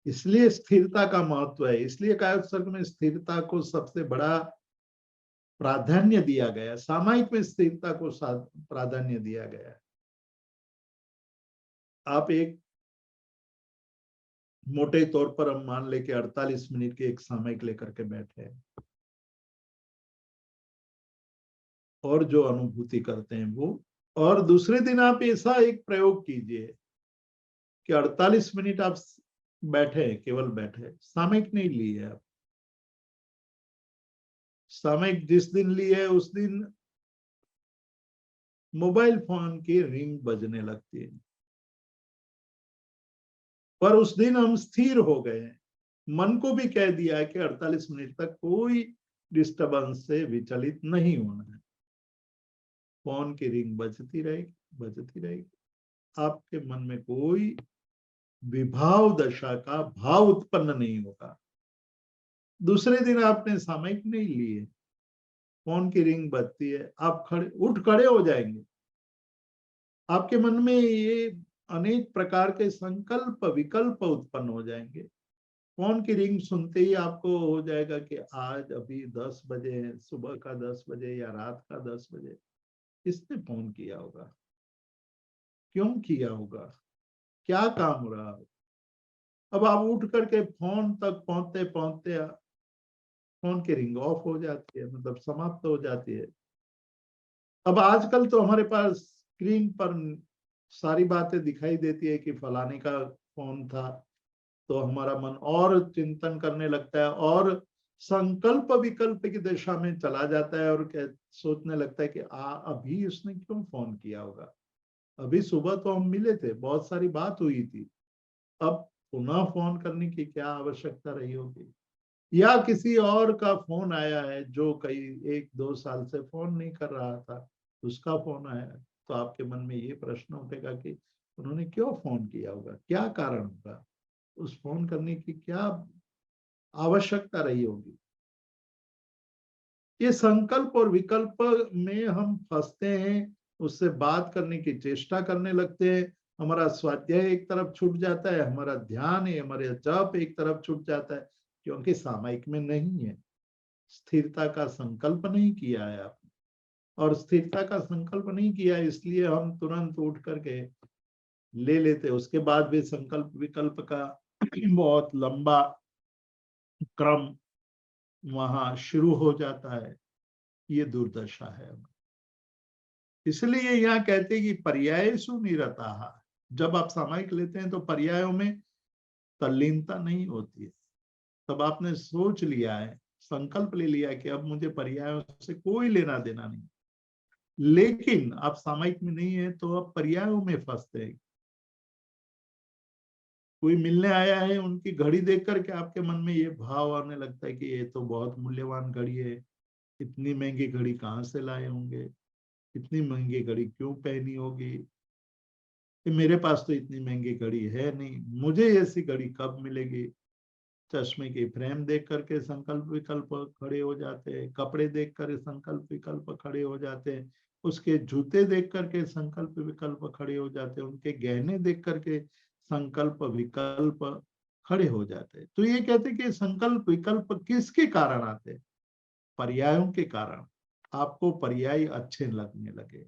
इसलिए स्थिरता का महत्व है, इसलिए कायोत्सर्ग में स्थिरता को सबसे बड़ा प्राधान्य दिया गया, सामायिक में स्थिरता को प्राधान्य दिया गया है। आप एक मोटे तौर पर हम मान ले कि 48 मिनट की एक सामयिक लेकर के बैठे हैं और जो अनुभूति करते हैं वो, और दूसरे दिन आप ऐसा एक प्रयोग कीजिए कि 48 मिनट आप बैठे, केवल बैठे, सामयिक नहीं लिए आप। सामयिक जिस दिन लिए उस दिन मोबाइल फोन की रिंग बजने लगती है, पर उस दिन हम स्थिर हो गए हैं, मन को भी कह दिया है कि 48 मिनट तक कोई डिस्टर्बेंस से विचलित नहीं होना है। फोन की रिंग बजती रहेगी, बजती रहेगी, आपके मन में कोई विभाव दशा का भाव उत्पन्न नहीं होगा। दूसरे दिन आपने सामयिक नहीं लिए, फोन की रिंग बजती है, आप खड़े हो जाएंगे, आपके मन में ये अनेक प्रकार के संकल्प विकल्प उत्पन्न हो जाएंगे। फोन की रिंग सुनते ही आपको हो जाएगा कि आज अभी 10 बजे है, सुबह का 10 बजे या रात का 10 बजे, किसने फोन किया होगा, क्यों किया होगा, क्या काम हो रहा है। अब आप उठ करके फोन तक पहुंचते पहुंचते फोन की रिंग ऑफ हो जाती है, मतलब समाप्त हो जाती है। अब आजकल तो हमारे पास स्क्रीन पर सारी बातें दिखाई देती है कि फलाने का फोन था, तो हमारा मन और चिंतन करने लगता है और संकल्प विकल्प की दिशा में चला जाता है और सोचने लगता है कि अभी उसने क्यों फोन किया होगा, अभी सुबह तो हम मिले थे, बहुत सारी बात हुई थी, अब पुनः फोन करने की क्या आवश्यकता रही होगी। या किसी और का फोन आया है जो कई 1-2 साल से फोन नहीं कर रहा था, उसका फोन आया, तो आपके मन में ये प्रश्न उठेगा कि उन्होंने क्यों फोन किया होगा, क्या कारण होगा, उस फोन करने की क्या आवश्यकता रही होगी। ये संकल्प और विकल्प में हम फंसते हैं, उससे बात करने की चेष्टा करने लगते हैं, हमारा स्वाध्याय एक तरफ छूट जाता है, हमारा ध्यान है, हमारे जप एक तरफ छूट जाता है, क्योंकि सामायिक में नहीं है, स्थिरता का संकल्प नहीं किया है आपने, और स्थिरता का संकल्प नहीं किया इसलिए हम तुरंत उठ करके ले लेते, उसके बाद भी संकल्प विकल्प का बहुत लंबा क्रम वहां शुरू हो जाता है। ये दुर्दशा है। इसलिए यहाँ कहते हैं कि पर्यायसु निरताः, जब आप सामायिक लेते हैं तो पर्यायों में तल्लीनता नहीं होती है, तब आपने सोच लिया है, संकल्प ले लिया है कि अब मुझे पर्यायों से कोई लेना देना नहीं। लेकिन आप सामायिक में नहीं है तो आप पर्यायों में फंसते हैं। कोई मिलने आया है, उनकी घड़ी देख करके आपके मन में ये भाव आने लगता है कि ये तो बहुत मूल्यवान घड़ी है, इतनी महंगी घड़ी कहाँ से लाए होंगे, इतनी महंगी घड़ी क्यों पहनी होगी, कि मेरे पास तो इतनी महंगी घड़ी है नहीं, मुझे ऐसी घड़ी कब मिलेगी। चश्मे की फ्रेम देख करके संकल्प विकल्प खड़े हो जाते हैं, कपड़े देख कर संकल्प विकल्प खड़े हो जाते हैं, उसके जूते देख करके संकल्प विकल्प खड़े हो जाते हैं, उनके गहने देख करके संकल्प विकल्प खड़े हो जाते हैं। तो ये कहते हैं कि संकल्प विकल्प किसके कारण आते हैं? पर्यायों के कारण। आपको पर्याय अच्छे लगने लगे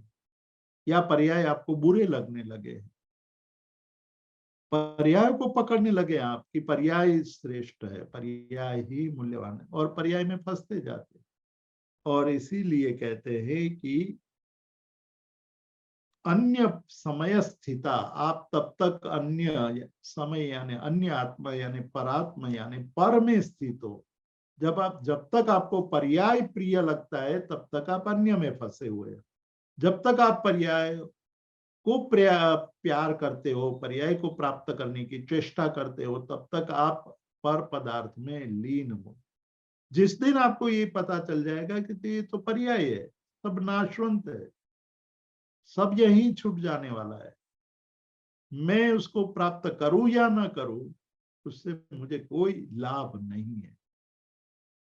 या पर्याय आपको बुरे लगने लगे, पर्याय को पकड़ने लगे आप कि पर्याय श्रेष्ठ है, पर्याय ही मूल्यवान है, और पर्याय में फंसते जाते। और इसीलिए कहते हैं कि अन्य समय स्थिता, आप तब तक अन्य समय यानी अन्य आत्मा यानी परात्मा यानी पर में स्थित हो। जब तक आपको पर्याय प्रिय लगता है तब तक आप अन्य में फंसे हुए हो। जब तक आप पर्याय को प्यार करते हो, पर्याय को प्राप्त करने की चेष्टा करते हो, तब तक आप पर पदार्थ में लीन हो। जिस दिन आपको ये पता चल जाएगा कि ये तो पर्याय है, सब नाशवंत है, सब यही छूट जाने वाला है, मैं उसको प्राप्त करूं या ना करूं, उससे मुझे कोई लाभ नहीं है।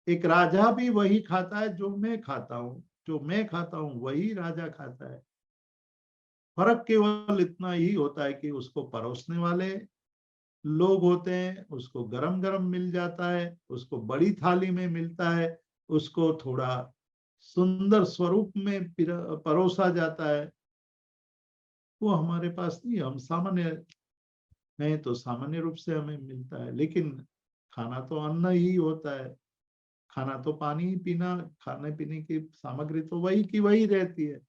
एक राजा भी वही खाता है जो मैं खाता हूं, जो मैं खाता हूं वही राजा खाता है। फर्क केवल इतना ही होता है कि उसको परोसने वाले लोग होते हैं, उसको गरम गरम मिल जाता है, उसको बड़ी थाली में मिलता है, उसको थोड़ा सुंदर स्वरूप में परोसा जाता है। वो हमारे पास नहीं, हम सामान्य हैं तो सामान्य रूप से हमें मिलता है, लेकिन खाना तो अन्न ही होता है, खाना तो पानी पीना, खाने पीने की सामग्री तो वही की वही रहती है।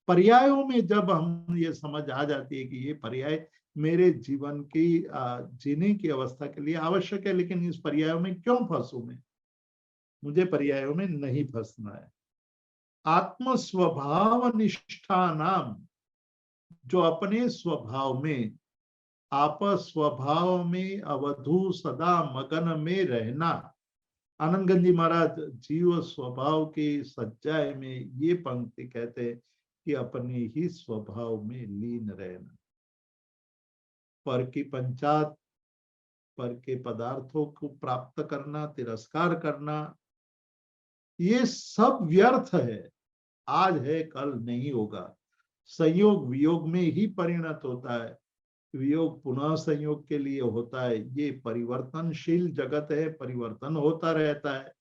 पर्यायों में जब हम ये समझ आ जाती है कि ये पर्याय मेरे जीवन की जीने की अवस्था के लिए आवश्यक है, लेकिन इस पर्यायों में क्यों फंसू मैं, मुझे पर्यायों में नहीं फंसना है। आत्म स्वभाव निष्ठा नाम, जो अपने स्वभाव में, आप स्वभाव में अवधू सदा मगन में रहना। आनंद गंज जी महाराज जीव स्वभाव की सच्चाई में ये पंक्ति कहते हैं कि अपने ही स्वभाव में लीन रहना। पर की पंचात, पर के पदार्थों को प्राप्त करना, तिरस्कार करना, ये सब व्यर्थ है, आज है कल नहीं होगा। संयोग वियोग में ही परिणत होता है, वियोग पुनः संयोग के लिए होता है। ये परिवर्तनशील जगत है, परिवर्तन होता रहता है।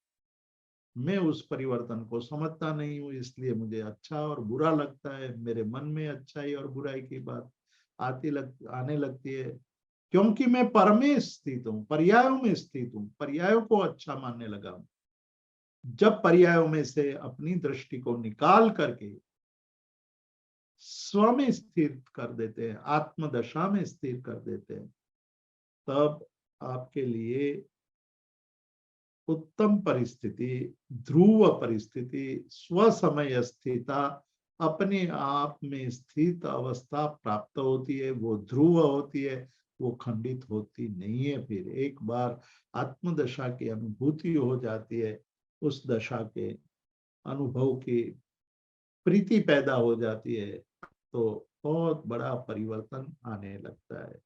मैं उस परिवर्तन को समझता नहीं हूँ, इसलिए मुझे अच्छा और बुरा लगता है, मेरे मन में अच्छाई और बुराई की बात आने लगती है, क्योंकि मैं पर में स्थित हूँ, पर्यायों में स्थित हूँ, पर्यायों को अच्छा मानने लगा हूँ। जब पर्यायों में से अपनी दृष्टि को निकाल करके स्व में स्थिर कर देते हैं, आत्मदशा में स्थिर कर देते हैं, तब आपके लिए उत्तम परिस्थिति, ध्रुव परिस्थिति, स्वसमय स्थिता, अपने आप में स्थित अवस्था प्राप्त होती है। वो ध्रुव होती है, वो खंडित होती नहीं है। फिर एक बार आत्मदशा की अनुभूति हो जाती है, उस दशा के अनुभव की प्रीति पैदा हो जाती है, तो बहुत बड़ा परिवर्तन आने लगता है।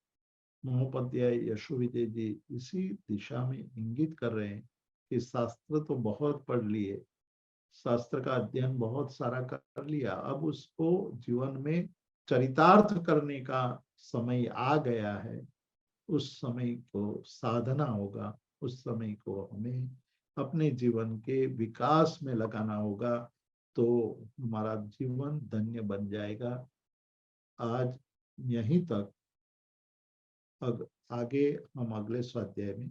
महोपाध्याय यशो विजय जी इसी दिशा में इंगित कर रहे हैं कि शास्त्र तो बहुत पढ़ लिए, शास्त्र का अध्ययन बहुत सारा कर लिया, अब उसको जीवन में चरितार्थ करने का समय आ गया है। उस समय को साधना होगा, उस समय को हमें अपने जीवन के विकास में लगाना होगा, तो हमारा जीवन धन्य बन जाएगा। आज यहीं तक, आगे हम अगले स्वाध्याय में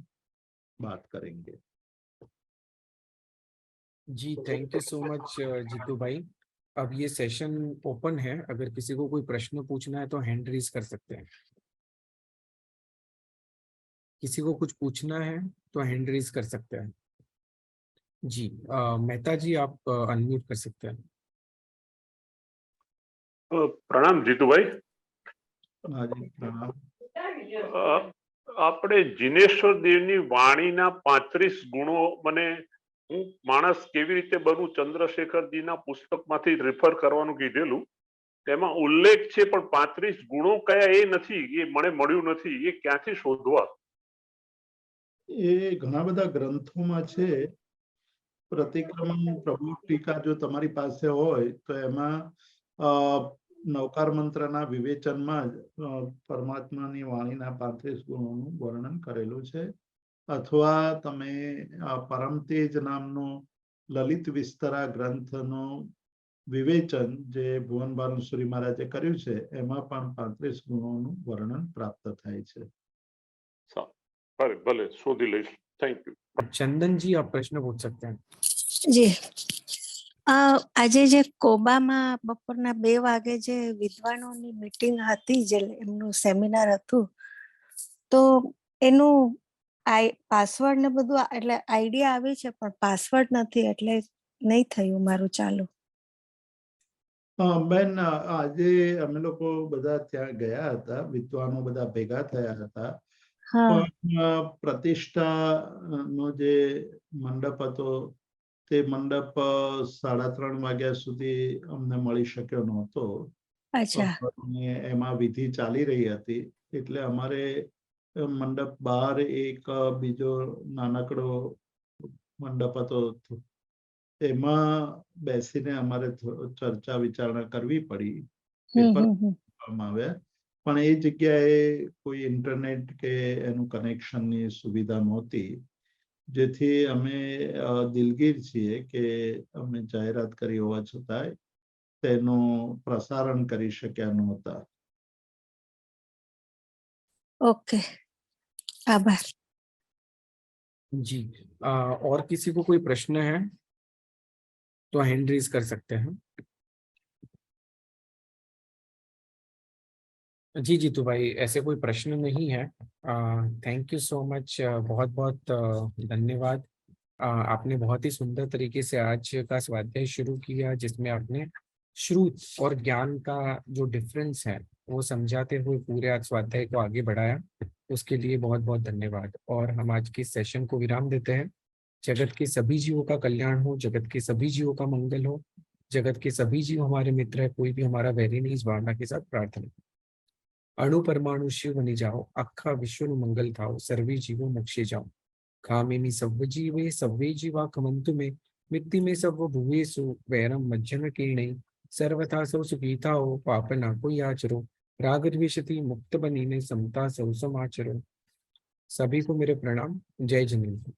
बात करेंगे। जी thank you so much Jitu भाई। अब ये सेशन ओपन है, अगर किसी को कोई प्रश्न पूछना है तो हैंड रेज कर सकते हैं। किसी को कुछ पूछना है तो हैंड रेज कर सकते हैं। जी मेहता जी, आप अनम्यूट कर सकते हैं। प्रणाम जीतू भाई। हाँ जी, प्रणाम। આપણે જીનેશ્વર દેવની વાણીના 35 ગુણો, મને હું માણસ કેવી રીતે બનું ચંદ્રશેખરજીના પુસ્તકમાંથી રેફર કરવાનું કીધેલું, તેમાં ઉલ્લેખ છે, પણ 35 ગુણો કયા એ નથી, એ મને મળ્યું નથી, એ ક્યાંથી શોધવા? એ ઘણા બધા ગ્રંથોમાં છે. પ્રતિક્રમણ પ્રભુ ટીકા જો તમારી પાસે હોય તો એમાં નવકાર મંત્રના વિવેચનમાં જ પરમાત્માની વાણીના 35 ગુણોનું વર્ણન કરેલું છે. અથવા તમે પરમતેજ નામનો લલિત વિસ્તરા ગ્રંથનો વિવેચન જે ભુવન ભાનુસુરી મહારાજે કર્યું છે, એમાં પણ 35 ગુણોનું વર્ણન પ્રાપ્ત થાય છે. ભલે શોધી લઈશ. Thank you. चंदन जी, आप प्रश्न पूछ सकते हैं। जी, આજે જે કોબામાં બપોરના 2 વાગે જે વિદ્વાનોની મીટિંગ હતી, જે એમનું સેમિનાર હતું, તો એનું પાસવર્ડ ને બધું, એટલે આઈડિયા આવી છે પણ પાસવર્ડ નથી, એટલે નહીં થયું મારું ચાલુ. બેન, આજે અમે લોકો બધા ત્યાં ગયા હતા, વિદ્વાનો બધા ભેગા થયા હતા. પ્રતિષ્ઠાનો જે મંડપ હતો, તે મંડપ 3:30 વાગ્યા સુધી અમને મળી શક્યો નહોતો. એમાં વિધિ ચાલી રહી હતી, એટલે અમારે મંડપ બહાર એક બીજો નાનકડો મંડપ હતો, એમાં બેસીને અમારે ચર્ચા વિચારણા કરવી પડી. પેપર આવ્યા, પણ એ જગ્યાએ કોઈ ઇન્ટરનેટ કે એનું કનેક્શનની સુવિધા નહોતી, જેથી અમે દિલગીર છીએ કે અમે જાહેરાત કરી હોવા છતાંય તેનું પ્રસારણ કરી શક્યા નહોતા. ઓકે, આભાર. जी और किसी को कोई प्रश्न है तो हैंड रेज कर सकते हैं। जी जीतू भाई, ऐसे कोई प्रश्न नहीं है। थैंक यू सो मच, बहुत बहुत धन्यवाद। आपने बहुत ही सुंदर तरीके से आज का स्वाध्याय शुरू किया, जिसमें आपने श्रुत और ज्ञान का जो डिफरेंस है वो समझाते हुए पूरे आज स्वाध्याय को आगे बढ़ाया। उसके लिए बहुत बहुत धन्यवाद। और हम आज के सेशन को विराम देते हैं। जगत के सभी जीवों का कल्याण हो, जगत के सभी जीवों का मंगल हो, जगत के सभी जीव हमारे मित्र है, कोई भी हमारा वैरी नहीं, इस भावना के साथ प्रार्थना। अणु परमाणु शिव बनी जाओ, अखा विश्व मंगल थाओ, सर्वे जीवो मोक्षे जाओ। कामिनी सव्व जीवे सव्वे जीवा कमंतु में, मित्ति में सव्व भुवेसु वैरम मज्जन कीर्णे, सर्वथा सौ सुखीता हो, पाप ना कोई आचरो, राग द्वेषति मुक्त बनीने, समता सौ समाचरो। सभी को मेरे प्रणाम। जय जिनेन्द्र।